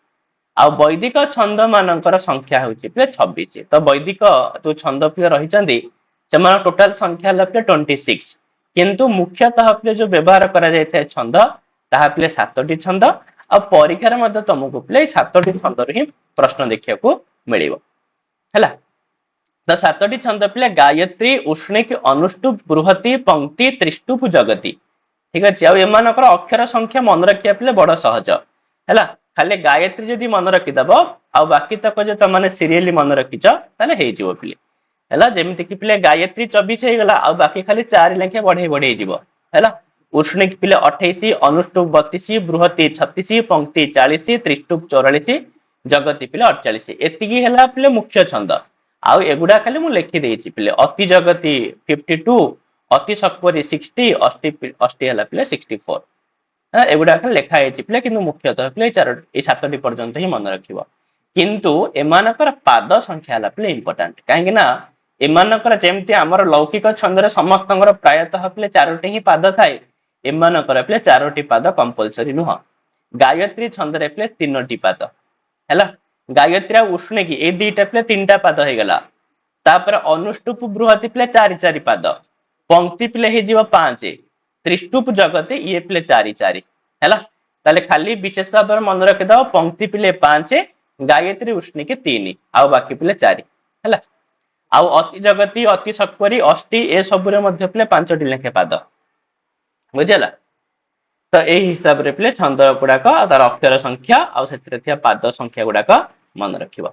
A: ଆଉ ବୈଦିକ ଛନ୍ଦ ମାନଙ୍କର ସଂଖ୍ୟା ହେଉଛି 26। ତ ବୈଦିକ ଯୋଉ ଛନ୍ଦ ପ୍ରିୟ ରହିଛନ୍ତି ସେମାନଙ୍କ ଟୋଟାଲ ସଂଖ୍ୟା ହେଲା 26, କିନ୍ତୁ ମୁଖ୍ୟତଃ ଯୋଉ ବ୍ୟବହାର କରାଯାଇଥାଏ ଛନ୍ଦ ତାହା 7ଟି ଛନ୍ଦ। ଆଉ ପରୀକ୍ଷାରେ ମଧ୍ୟ ତମକୁ 7ଟି ଛନ୍ଦରୁ ହିଁ ପ୍ରଶ୍ନ ଦେଖିବାକୁ ମିଳିବ ହେଲା। ତ 7ଟି ଛନ୍ଦ ଗାୟତ୍ରୀ, ଉଷ୍ଣିକ, ଅନୁଷ୍ଟୁପ, ବୃହତି, ପଙ୍କ୍ତି, ତ୍ରିଷ୍ଟୁପ, ଜଗତି। ଠିକ ଅଛି। ଆଉ ଏମାନଙ୍କର ଅକ୍ଷର ସଂଖ୍ୟା ମନେ ରଖିବା ବଡ ସହଜ ହେଲା। ଖାଲି ଗାୟତ୍ରୀ ଯଦି ମନେ ରଖିଦବ ଆଉ ବାକି ତକ ଯଦି ତମେ ସିରିଏଲି ମନେ ରଖିଛ ତାହେଲେ ହେଇଯିବ ପିଲେ ହେଲା। ଯେମିତି କି ଗାୟତ୍ରୀ 24 ହେଇଗଲା ଆଉ ବାକି ଖାଲି 4 ଲେଖେ ବଢେଇ ବଢେଇ ଯିବ ହେଲା। ଉଷ୍ଣିକ 28, ଅନୁଷ୍ଟୁପ 32, ବୃହତି 36, ପଙ୍କ୍ତି 40, ତ୍ରିଷ୍ଟୁପ 44, ଜଗତି 48। ଏତିକି ହେଲା ମୁଖ୍ୟ ଛନ୍ଦ। ଆଉ ଏଗୁଡା ଖାଲି ମୁଁ ଲେଖି ଦେଇଛି ଅତି ଜଗତି 52, ଅତି ସତ୍ପରି 60, ଅଷ୍ଟି ହେଲା 64। ଏଗୁଡା ଖାଲି ଲେଖା ହେଇଛି କିନ୍ତୁ ମୁଖ୍ୟତଃ ଏଇ 7ଟି ପର୍ଯ୍ୟନ୍ତ ହିଁ ମନେ ରଖିବ। କିନ୍ତୁ ଏମାନଙ୍କର ପାଦ ସଂଖ୍ୟା ହେଲା ଇମ୍ପୋର୍ଟାଣ୍ଟ। କାହିଁକି ନା ଏମାନଙ୍କର ଯେମିତି ଆମର ଲୌକିକ ଛନ୍ଦରେ ସମସ୍ତଙ୍କର ପ୍ରାୟତଃ 4ଟି ହିଁ ପାଦ ଥାଏ, ଏମାନଙ୍କର 4ଟି ପାଦ କମ୍ପଲସରି ନୁହଁ। ଗାୟତ୍ରୀ ଛନ୍ଦରେ 3ଟି ପାଦ ହେଲା। ଗାୟତ୍ରୀ ଆଉ ଉଷ୍ଣିକ ଏଇ ଦିଟା 3ଟା ପାଦ ହେଇଗଲା। ତାପରେ ଅନୁଷ୍ଟୁପ, ବୃହତି 4 ପାଦ, ପଙ୍କ୍ତି ହେଇଯିବ 5, ତ୍ରିଷ୍ଟୁପ, ଜଗତି ଇଏ 4 ହେଲା। ତାହେଲେ ଖାଲି ବିଶେଷ ଭାବରେ ମନେ ରଖିଦବ ପଙ୍କ୍ତି 5, ଗାୟତ୍ରୀ, ଉଷ୍ଣିକ 3 ଆଉ ବାକି 4 ହେଲା। ଆଉ ଅତି ଜଗତି, ଅତି ସତ୍ପରି, ଅଷ୍ଟି ଏସବୁରେ ମଧ୍ୟ 5ଟି ଲେଖେ ପାଦ ବୁଝିହେଲା। ତ ଏଇ ହିସାବରେ ଛନ୍ଦ ଗୁଡାକ ତାର ଅକ୍ଷର ସଂଖ୍ୟା ଆଉ ସେଥିରେ ଥିବା ପାଦ ସଂଖ୍ୟା ଗୁଡାକ ମନେ ରଖିବ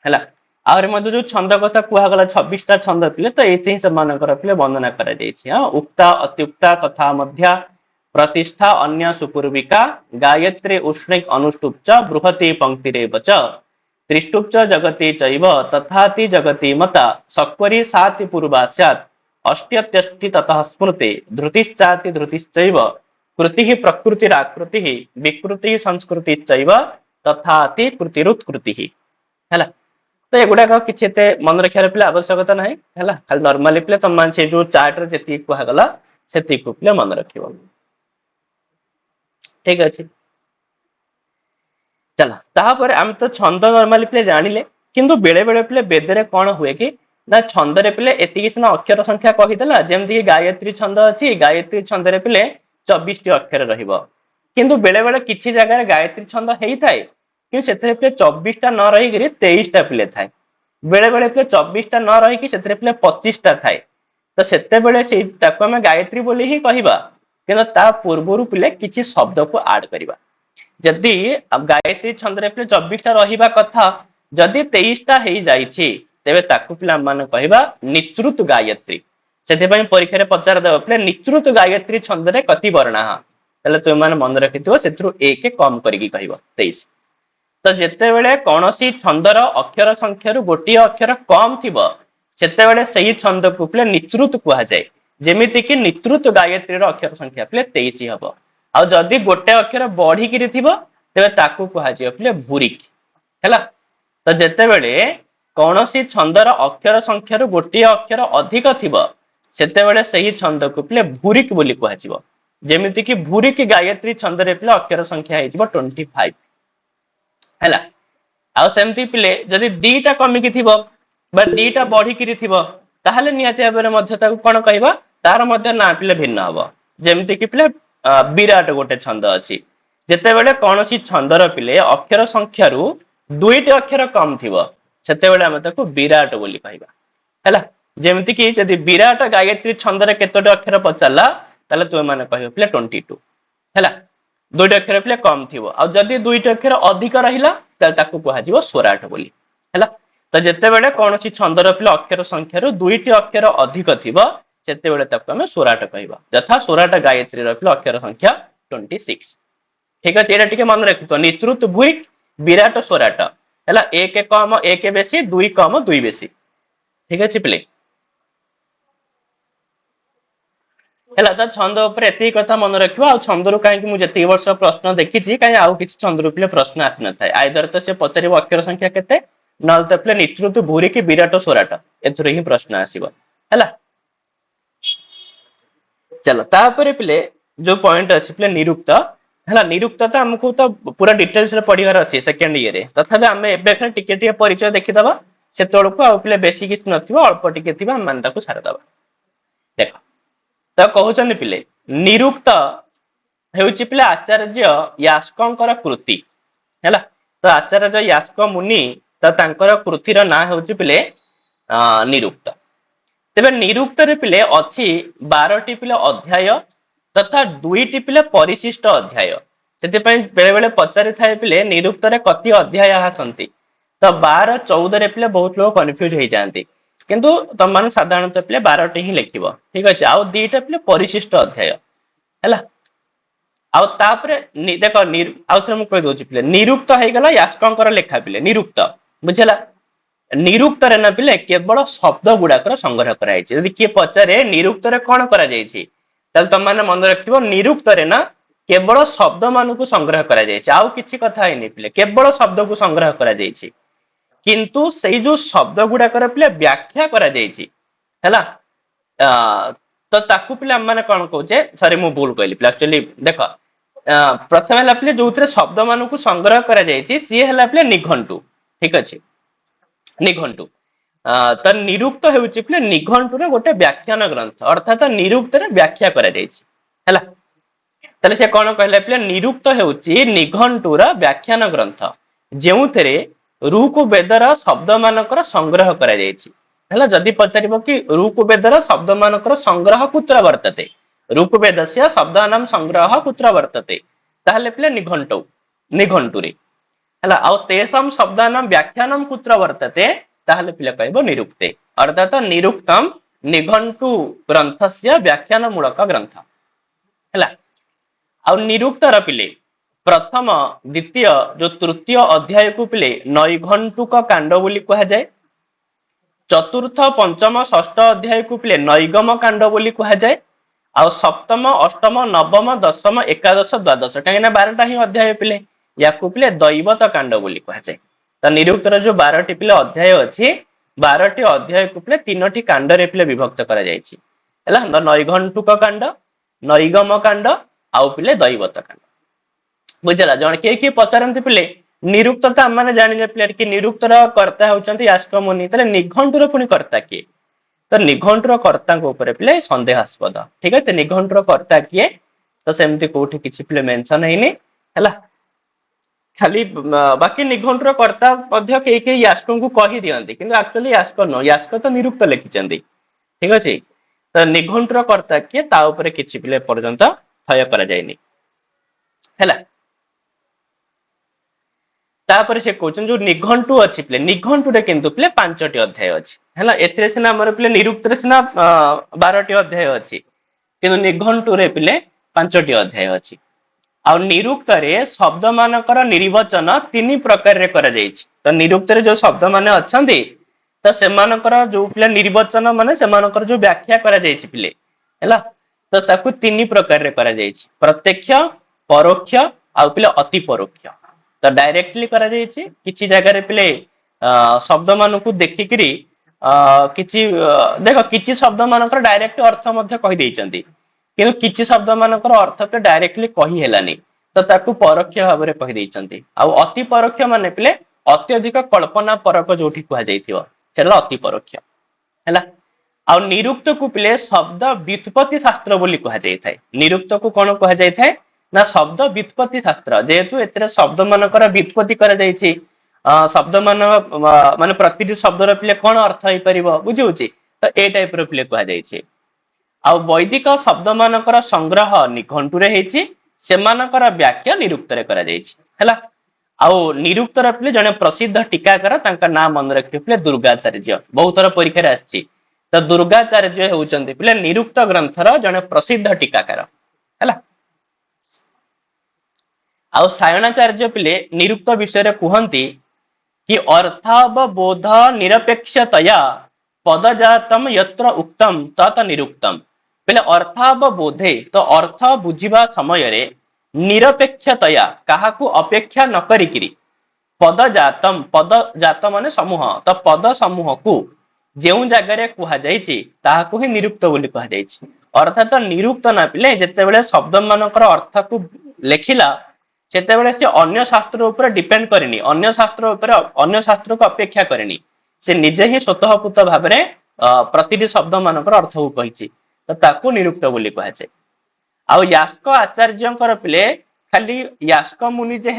A: ହେଲା। ଆହୁରି ମଧ୍ୟ ଯୋଉ ଛନ୍ଦ କଥା କୁହାଗଲା 26ଟା ଛନ୍ଦ ତ ଏଇଠି ହିଁ ସେମାନଙ୍କର ବର୍ଣ୍ଣନା କରାଯାଇଛି। ଉକ୍ତା, ଅତ୍ୟୁକ୍ତା, ତଥା ମଧ୍ୟ, ପ୍ରତିଷ୍ଠା, ଅନ୍ୟ, ସୁପୂର୍ବିକା, ଗାୟତ୍ରୀ, ଉଷ୍ଣିକ, ଅନୁଷ୍ଟୁପ ଚ, ବୃହତି, ପଙ୍କ୍ତିରେବ ଚ, ତ୍ରିଷ୍ଟୁପ ଚ, ଜଗତି ଚୈବ, ତଥାତି ଜଗତି ମତା, ସତ୍ପରି ସାତି ପୂର୍ବା ସ୍ୟାତ୍, ଅଷ୍ଟ୍ୟତ୍ୟଷ୍ଟି ତତଃ ସ୍ମୃତେ, ଧୃତିଶ୍ଚାତି ଧୃତିଶ୍ଚୈବ, କୃତି ପ୍ରକୃତିରାକୃତି, ବିକୃତି ସଂସ୍କୃତିଶ୍ଚୈବ, ତଥାତି କୃତିରୁତ୍କୃତି ହେଲା। ତ ଏଗୁଡାକ କିଛି ଏତେ ମନେ ରଖିବାର ଆବଶ୍ୟକତା ନାହିଁ ହେଲା। ଖାଲି ନର୍ମାଲି ତମ ସେ ଯୋଉ ଚାର୍ଟରେ ଯେତିକି କୁହାଗଲା ସେତିକି ମନେ ରଖିବ। ଠିକ ଅଛି। ଚାଲ ତାପରେ ଆମେ ତ ଛନ୍ଦ ନର୍ମାଲି ଜାଣିଲେ, କିନ୍ତୁ ବେଳେ ବେଳେ ବେଦରେ କଣ ହୁଏ କି ନା ଛନ୍ଦରେ ଏତିକି ସିନା ଅକ୍ଷର ସଂଖ୍ୟା କହିଦେଲା, ଯେମିତି ଗାୟତ୍ରୀ ଛନ୍ଦ ଅଛି, ଗାୟତ୍ରୀ ଛନ୍ଦରେ 24ଟି ଅକ୍ଷର ରହିବ। କିନ୍ତୁ ବେଳେ ବେଳେ କିଛି ଜାଗାରେ ଗାୟତ୍ରୀ ଛନ୍ଦ ହେଇଥାଏ କିନ୍ତୁ ସେଥିରେ 24ଟା ନ ରହିକିରି 23ଟା ଥାଏ। ବେଳେ ବେଳେ 24ଟା ନ ରହିକି ସେଥିରେ 25ଟା ଥାଏ। ତ ସେତେବେଳେ ତାକୁ ଆମେ ଗାୟତ୍ରୀ ବୋଲି ହିଁ କହିବା, କିନ୍ତୁ ତା ପୂର୍ବରୁ କିଛି ଶବ୍ଦକୁ ଆଡ କରିବା। ଯଦି ଗାୟତ୍ରୀ ଛନ୍ଦରେ 24ଟା ରହିବା କଥା, ଯଦି 23ଟା ହେଇଯାଇଛି ତେବେ ତାକୁ ଆମେ କହିବା ନିଚୃତ ଗାୟତ୍ରୀ। ସେଥିପାଇଁ ପରୀକ୍ଷାରେ ପଚାର ଦେବ ନିଚୃତ ଗାୟତ୍ରୀ ଛନ୍ଦରେ କତି ବର୍ଣ୍ଣାଃ, ତାହେଲେ ତୁମେ ମନେ ରଖିଥିବ ସେଥିରୁ 1 କମ କରିକି କହିବ 23। ତ ଯେତେବେଳେ କୌଣସି ଛନ୍ଦର ଅକ୍ଷର ସଂଖ୍ୟାରୁ ଗୋଟିଏ ଅକ୍ଷର କମ ଥିବ ସେତେବେଳେ ସେହି ଛନ୍ଦକୁ ନିଚୃତ କୁହାଯାଏ। ଯେମିତି କି ନିଚୃତ ଗାୟତ୍ରୀର ଅକ୍ଷର ସଂଖ୍ୟା 23 ହବ। ଆଉ ଯଦି ଗୋଟେ ଅକ୍ଷର ବଢିକିରି ଥିବ ତେବେ ତାକୁ କୁହାଯିବ ଭୂରିକ ହେଲା। ତ ଯେତେବେଳେ କୌଣସି ଛନ୍ଦର ଅକ୍ଷର ସଂଖ୍ୟାରୁ ଗୋଟିଏ ଅକ୍ଷର ଅଧିକ ଥିବ ସେତେବେଳେ ସେହି ଛନ୍ଦକୁ ଭୂରିକ ବୋଲି କୁହାଯିବ। ଯେମିତି କି ଭୂରିକ ଗାୟତ୍ରୀ ଛନ୍ଦରେ ଅକ୍ଷର ସଂଖ୍ୟା ହେଇଯିବ 25 ହେଲା। ଆଉ ସେମିତି ଯଦି 2ଟା କମିକି ଥିବ ବା 2ଟା ବଢିକିରି ଥିବ ତାହେଲେ ନିହାତି ଭାବରେ ମଧ୍ୟ ତାକୁ କଣ କହିବା, ତାର ମଧ୍ୟ ନାଁ ଭିନ୍ନ ହବ। ଯେମିତି କି ବିରାଟ ଗୋଟେ ଛନ୍ଦ ଅଛି, ଯେତେବେଳେ କୌଣସି ଛନ୍ଦର ଅକ୍ଷର ସଂଖ୍ୟାରୁ 2ଟି ଅକ୍ଷର କମ ଥିବ ସେତେବେଳେ ଆମେ ତାକୁ ବିରାଟ ବୋଲି କହିବା ହେଲା। ଯେମିତି କି ଯଦି ବିରାଟ ଗାୟତ୍ରୀ ଛନ୍ଦରେ କେତୋଟି ଅକ୍ଷର ପଚାରିଲା ତାହେଲେ ତୁମେ ମାନେ କହିବ 22 ହେଲା। 2ଟି ଅକ୍ଷର କମ ଥିବ, ଆଉ ଯଦି 2ଟି ଅକ୍ଷର ଅଧିକ ରହିଲା ତାହେଲେ ତାକୁ କୁହାଯିବ ସ୍ୱରାଟ ବୋଲି ହେଲା। ତ ଯେତେବେଳେ କୌଣସି ଛନ୍ଦର ଅକ୍ଷର ସଂଖ୍ୟାରୁ 2ଟି ଅକ୍ଷର ଅଧିକ ଥିବ ସେତେବେଳେ ତାକୁ ଆମେ ସ୍ୱରାଟ କହିବା। ଯଥା ସ୍ୱରାଟ ଗାୟତ୍ରୀର ଅକ୍ଷର ସଂଖ୍ୟା 26। ଠିକ ଅଛି, ଏଇଟା ଟିକେ ମନେ ରଖିଥିବ। ନିଚୃତ ଭୂରିକ, ବିରାଟ ସ୍ୱରାଟ ହେଲା। 1 କମ 1 ବେଶୀ, 2 କମ 2 ବେଶୀ। ଠିକ ଅଛି ପିଲେ ହେଲା। ତ ଛନ୍ଦ ଉପରେ ଏତିକି କଥା ମନେ ରଖିବା। ଆଉ ଛନ୍ଦରୁ କାହିଁକି ମୁଁ ଯେତିକି ବର୍ଷ ପ୍ରଶ୍ନ ଦେଖିଛି କାହିଁ ଆଉ କିଛି ଛନ୍ଦରୁ ପ୍ରଶ୍ନ ଆସିନଥାଏ। ଆଇଦର ତ ସେ ପଚାରିବ ଅକ୍ଷର ସଂଖ୍ୟା କେତେ, नल तो पिले नितृतु भूरी की विराट स्वराट एथुरे ही प्रश्न आसीबो हैला। चलो तापर पिले जो पॉइंट अछि पिले निरुक्त हैला। निरुक्त तो हमको तो पूरा डिटेल्स रे पढिबार अछि सेकंड ईयर रे, तथापि हमें एबे खाली टिके टिके परिचय देखिदबा सेतोळको आ पिले बेसी किछ नथिबो अल्प टिके थिबा हम मान ताको सार दबा। देखो तो कहउछन पिले निरुक्त हेउची पिले आचार्य यास्कंकर कृति हैला। तो आचार्य यास्क मुनि तो तांकर कृतिर ना हेउची पिले निरुक्त। तेबे निरुक्त रे पिले अछि 12 टी पिले अध्याय तथा 2 टी पिले परिशिष्ट अध्याय। सेति पय बेले बेले पचारि थाए पिले निरुक्त रे कति अध्याय आसंती, तो 12 14 रे पिले बहुत लोग कंफ्यूज हो जांती, किंतु तुम मान साधारणतः पिले 12 टी ही लिखिबो ठीक अछि। आ 2 टा पिले परिशिष्ट अध्याय हैला। आउ तापरे देखो आउ थरे मु कहि दोछि पिले निरुक्त हे गला यास्कंकर लेखा पिले निरुक्त बुझला। निरुक्त रे न पिले केवल शब्द गुडाकर संग्रह कराई छै। यदि के पचारे निरुक्त रे कोन करा जाय छै तल तुम माने मन रखिबो निरुक्त रे ना केवल शब्द मानकु संग्रह करा जाय छै, आउ किछि कथा है नै पिले केवल शब्द को संग्रह करा जाय छै, किंतु सेई जो शब्द गुडाकर पिले व्याख्या करा जाय छै हैला। तो ताकू पिले हम माने कोन कहूचे सॉरी मु भूल कहली पिले एक्चुअली देखो प्रथम हला पिले जोथरे शब्द मानकु संग्रह करा जाय छै सी हला पिले निघंटु ठीक अछि। निघंटु त निरुक्त हेउची पिले निघंटु रे गोटे व्याख्यान ग्रंथ अर्थात निरुक्त रे व्याख्या करा जाय छै हैला। तले से कोन कहले पिले निरुक्त हेउची निघंटु रा व्याख्यान ग्रंथ जेउथरे ऋक वेदर शब्द मानकर संग्रह करा जाय छै हैला। जदि पचारिबो कि ऋक वेदर शब्द मानकर संग्रह कुत्र वर्तते ऋग्वेदस्य शब्दानां संग्रह कुत्र वर्तते ताहले पिले निघंटु निघंटु रे हैला। आ तेषां शब्दानां व्याख्यानं कुत्र वर्तते ताहले पिले कहबो निरुक्ते अर्थात निरुक्तम निघंटु ग्रंथस्य व्याख्यानमूलक ग्रंथ हैला। आ निरुक्त र पिले प्रथम द्वितीय जो तृतीय अध्याय को पिले नैघंटुक कांड बोली कहा जाए। चतुर्थ पंचम षष्ठ अध्याय को पिले नैगम कांड बोली कहा जाए। आ सप्तम अष्टम नवम दशम एकादश द्वादश कहीं 12टा ही अध्याय पिले या को पिले दैवत कांड बोली कहा जाए। तो निरुक्तर जो 12टी पिले अध्याय अछि 12टी अध्याय को पिले 3टी कांड रे पिले विभक्त करा जायछि हैला। नैघंटुक कांड नैगम कांड आउ पिले दैवत कांड बुझला। जण के पचारंती पिले निरुक्तता माने जानि पिले कि निरुक्तर कर्ता होचंती यास्क मुनि तले निघंटुर पुनी कर्ता के तो निघंटुर कर्ता को ऊपर पिले संदेहास्पद ठीक है। निघंटुर कर्ता किए तो सेमती कोठी किछि पिले मेंशन हैनी हैला। खाली बाकी निघंटुर कर्ता मध्य के यास्क को कहि दियंती किंतु एक्चुअली यास्क नो यास्क तो निरुक्त लिखिचंती ठीक अछि। तो निघंटुर कर्ता किए ता ऊपर किछि पिले पर्यंत थय करा जायनी हैला। तापर से कहउछन जो निघंटु अछि पिले निघंटु रे किंतु पिले 5टी अध्याय अछि हैला। एथरे सिना हमर पिले निरुक्त रे सिना 12टी अध्याय अछि किंतु निघंटु रे पिले 5टी अध्याय अछि। आ निरुक्त रे शब्द मानकर निर्वचन 3 प्रकार रे करा जायछि। तो निरुक्त रे जो शब्द माने अछंती तो सेमानकर जो पिले निर्वचन माने सेमानकर जो व्याख्या करा जायछि पिले हैला। तो ताकू 3 प्रकार रे करा जायछि प्रत्यक्ष परोक्ष आ पिले अति परोक्ष। तो डायरेक्टली करा जायछि किछि जगह रे पिले शब्द मानकु देखिकरी किछि देखो किछि शब्द मानकर डायरेक्ट अर्थ मध्य कहि दैचंती किंतु किछि शब्द मानकर अर्थ के डायरेक्टली कहि हेलानी तो ताकू परोक्ष भाव रे कहि दैचंती। आ अति परोक्ष माने पिले अत्यधिक कल्पना परक जोठी कहा जायथिबो सेला अति परोक्ष हैला। आ निरुक्त को पिले शब्द व्युत्पत्ति शास्त्र बोली कहा जायथाय। निरुक्त को कोन कहा जायथाय ना शब्द व्युत्पत्ति शास्त्र जेहेतु एतरे शब्द मानकर व्युत्पत्ति करा जायछि शब्द मान माने प्रतिटी शब्द र पिले कोन अर्थ होई परिबो बुझिउछि तो ए टाइप रो पिले कहा जायछि। आ वैदिक शब्द मानकर संग्रह निघंटु रे हेछि सेमानकर व्याख्या निरुक्त रे करा जायछि हैला। आ निरुक्त र पिले जने प्रसिद्ध टीकाकार तांका नाम मन रखियो पिले दुर्गाचार्य बहुत थर परीक्षा रे आछि। तो दुर्गाचार्य होउचंती पिले निरुक्त ग्रंथर जने प्रसिद्ध टीकाकार हैला। आ सायणाचार्य पिले निरुक्त विषय कहती कि अर्थावबोध निरपेक्षतया पदजातम यत्र उक्तम तत निरुक्तम पिले अर्थावबोधे तो अर्थ बुझिबा समय रे निरपेक्षतया काहाकू अपेक्षा न करिकिरी पदजातम पदजात माने समूह तो पद समूह को जो जगार कहुई ताकू ही निरुक्त बोली कहुई अर्थात निरुक्त ना पिले जिते शब्द मानकर अर्थ को लेखिला सेतेबेले से अन्य शास्त्र ऊपर डिपेंड करनी अन्य शास्त्र ऊपर अन्य शास्त्र को अपेक्षा करनी से निजे ही स्वतःपूत भाव में प्रतिटी शब्द मानकर अर्थ को कही तो ताकू निरुक्त बोली कहुए आउ यास्क आचार्यंकर पिले खाली यास्क मुनि जे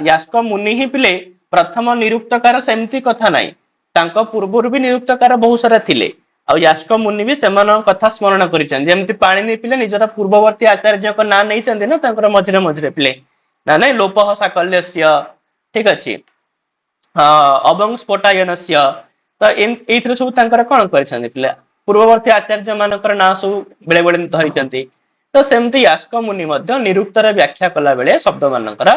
A: यास्क मुनि ही पिले प्रथम निरुक्तकार सेमती कथा नाई तांको पूर्वरु भी निरुक्तकार बहुत सारा थिले आउ यास्क मुनि भी सेमान कथा स्मरण करिसें जेमति पाणिनि पिले निजरा पूर्ववर्ती आचार्य को ना नै चंदी ना तांकर मझरे मझरे पिले ना नै लोपह साकल्यस्य ठीक अछि अबंग स्फोटायनस्य तो एइथरे सब तांकर कोन करिसें पिले पूर्ववर्ती आचार्य मानकर ना सब बेले बेले धरिचंती तो सेमती यास्क मुनि मध्य निरुक्तर व्याख्या कला बेले शब्द मानकर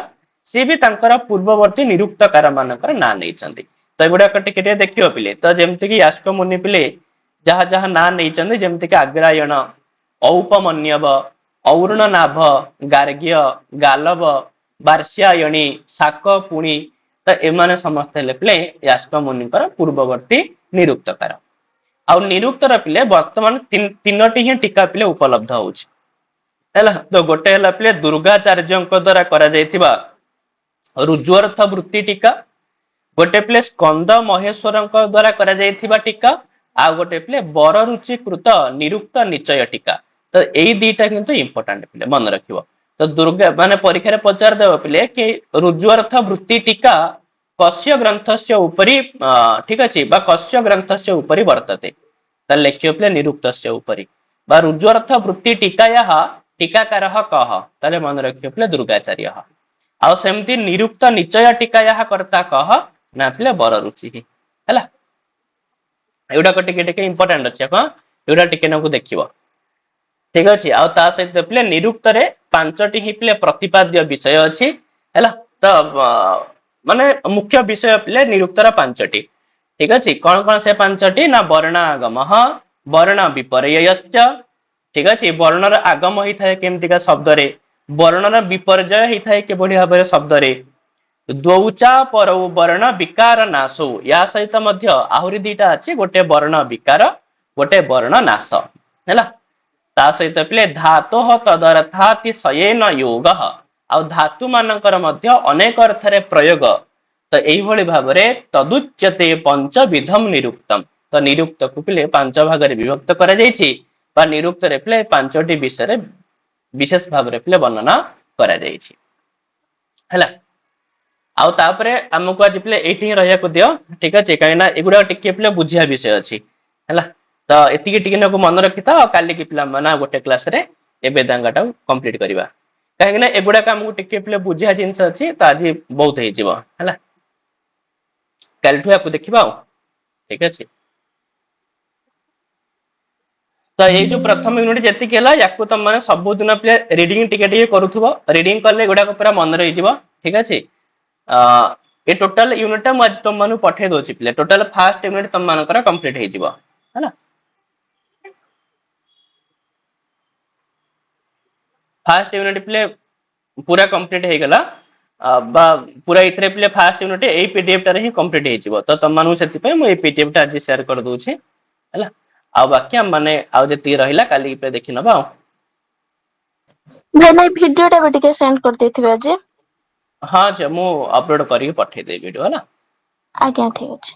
A: सी भी तांकर पूर्ववर्ती निरुक्तकार मानकर ना नै चंदी तो एगुडा टिके देखियो पिले तो जेमति कि यास्क मुनि पिले जहा जहा ना नै चंदी जेमति कि आग्रायण औपमन्यव और्णनाभ गार्ग्य गालव बार्ष्यायणी शाक पुणी तो एमाने समस्त हेले पिले यास्क मुनिकर पूर्ववर्ती निरुक्तकार आउ निरुक्तर पिले वर्तमान तीनोटी ही टीका पिले उपलब्ध होउछि हैला तो गोटे हैला पिले दुर्गाचार्यंक द्वारा करा जायतिबा रुज्वर्थ वृत्ति टीका गोटे पिले स्कंद महेश्वरंक द्वारा करा जायतिबा टीका आ गोटे पिले बर रुचिकृत निरुक्त निचय टीका तो एई दीटा किंतु इंपोर्टेंट पिले मन रखिबो तो दुर्गा माने परीक्षा रे पचार देबो पिले कि रुज्वर्थ वृत्ति टीका कस्य ग्रंथस्य उपरि ठीक अछि बा कस्य ग्रंथस्य उपरि वर्तते त लेख्यो पिले निरुक्तस्य उपरि बा रुज्वर्थ वृत्ति टीकायाः टीकाकारः कः ताले मन रखियो पिले दुर्गाचार्य आ सेमति निरुक्त निचय टीकायाः कर्ता कः ना पिले बर रुचि हैला एउडा टिके टिके इंपोर्टेंट अछि आपण एउडा टिके नकु देखिबो ठीक अछि आ ता सहित पिले निरुक्त रे पांचटी ही पिले प्रतिपाद्य विषय अछि हैला तो माने मुख्य विषय पिले निरुक्त रा पांचटी ठीक अछि कोन कोन से पांचटी ना वर्णागमः वर्ण विपर्ययश्च ठीक अछि वर्णर आगम ही थाए केमतिका शब्द रे वर्णर विपर्यय ही थाए के बढिया भाबरे शब्द रे द्वौचा पर वर्ण विकार नाशो या सहित मध्य आहुरी दीटा अछि गोटे वर्ण विकार गोटे वर्ण नाश हैला ता सहित पिले धातो तदर्थाति सयेन योगः आ धातु मानकर मध्य अनेक अर्थ रे प्रयोग तो एई भली भाबरे तदुच्यते पंच विधम निरुक्तम तो निरुक्त को पिले पांच भाग रे विभक्त करा जायछि बा निरुक्त रे पिले पांचटी विषय रे विशेष भाव रे पिले वर्णना करा जायछि हैला आउ तापरे हमको आज पिले एठी रहिया को दियो ठीक अछि काइना एगुडा टिके पिले बुझिया विषय अछि हैला तो एतिकी टिके न को मन रखिता काली की पिला माना गोटे क्लास रे ए वेदांगटा कंप्लीट करिवा काहेकि ना एगुडा काम को टिके पिले बुझिया जिंस अछि त आज बहुत हे जिवो हैला कालठु आपको देखिबा ठीक अछि तो ये जो प्रथम यूनिट जेति केला याकू तुम माने सब दिन पिले रीडिंग टिके टिके करूथबो रीडिंग करले गोडा को पूरा मन रहि जिवो ठीक अछि ए टोटल यूनिट टा आज तुम मानु पठे दोछि पिले टोटल फर्स्ट यूनिट तुम मानकर कंप्लीट हे जिवो हैला फर्स्ट यूनिट पिले पूरा कंप्लीट हे गेला बा पूरा इथरे पिले फर्स्ट यूनिट ए पीडीएफ टा रे ही कंप्लीट हे जिवो तो तुम मानु सेति पे मु ए पीडीएफ टा आज शेयर कर दोछि हैला आ बाकी हम माने आ जेति रहिला काली पे देखि नबा
B: भाई नहीं वीडियो टा बेटिके सेंड कर देथिबे आज
A: हां जे मु अपलोड करी पठे दे वीडियो हैला
B: आज्ञा ठीक अछि।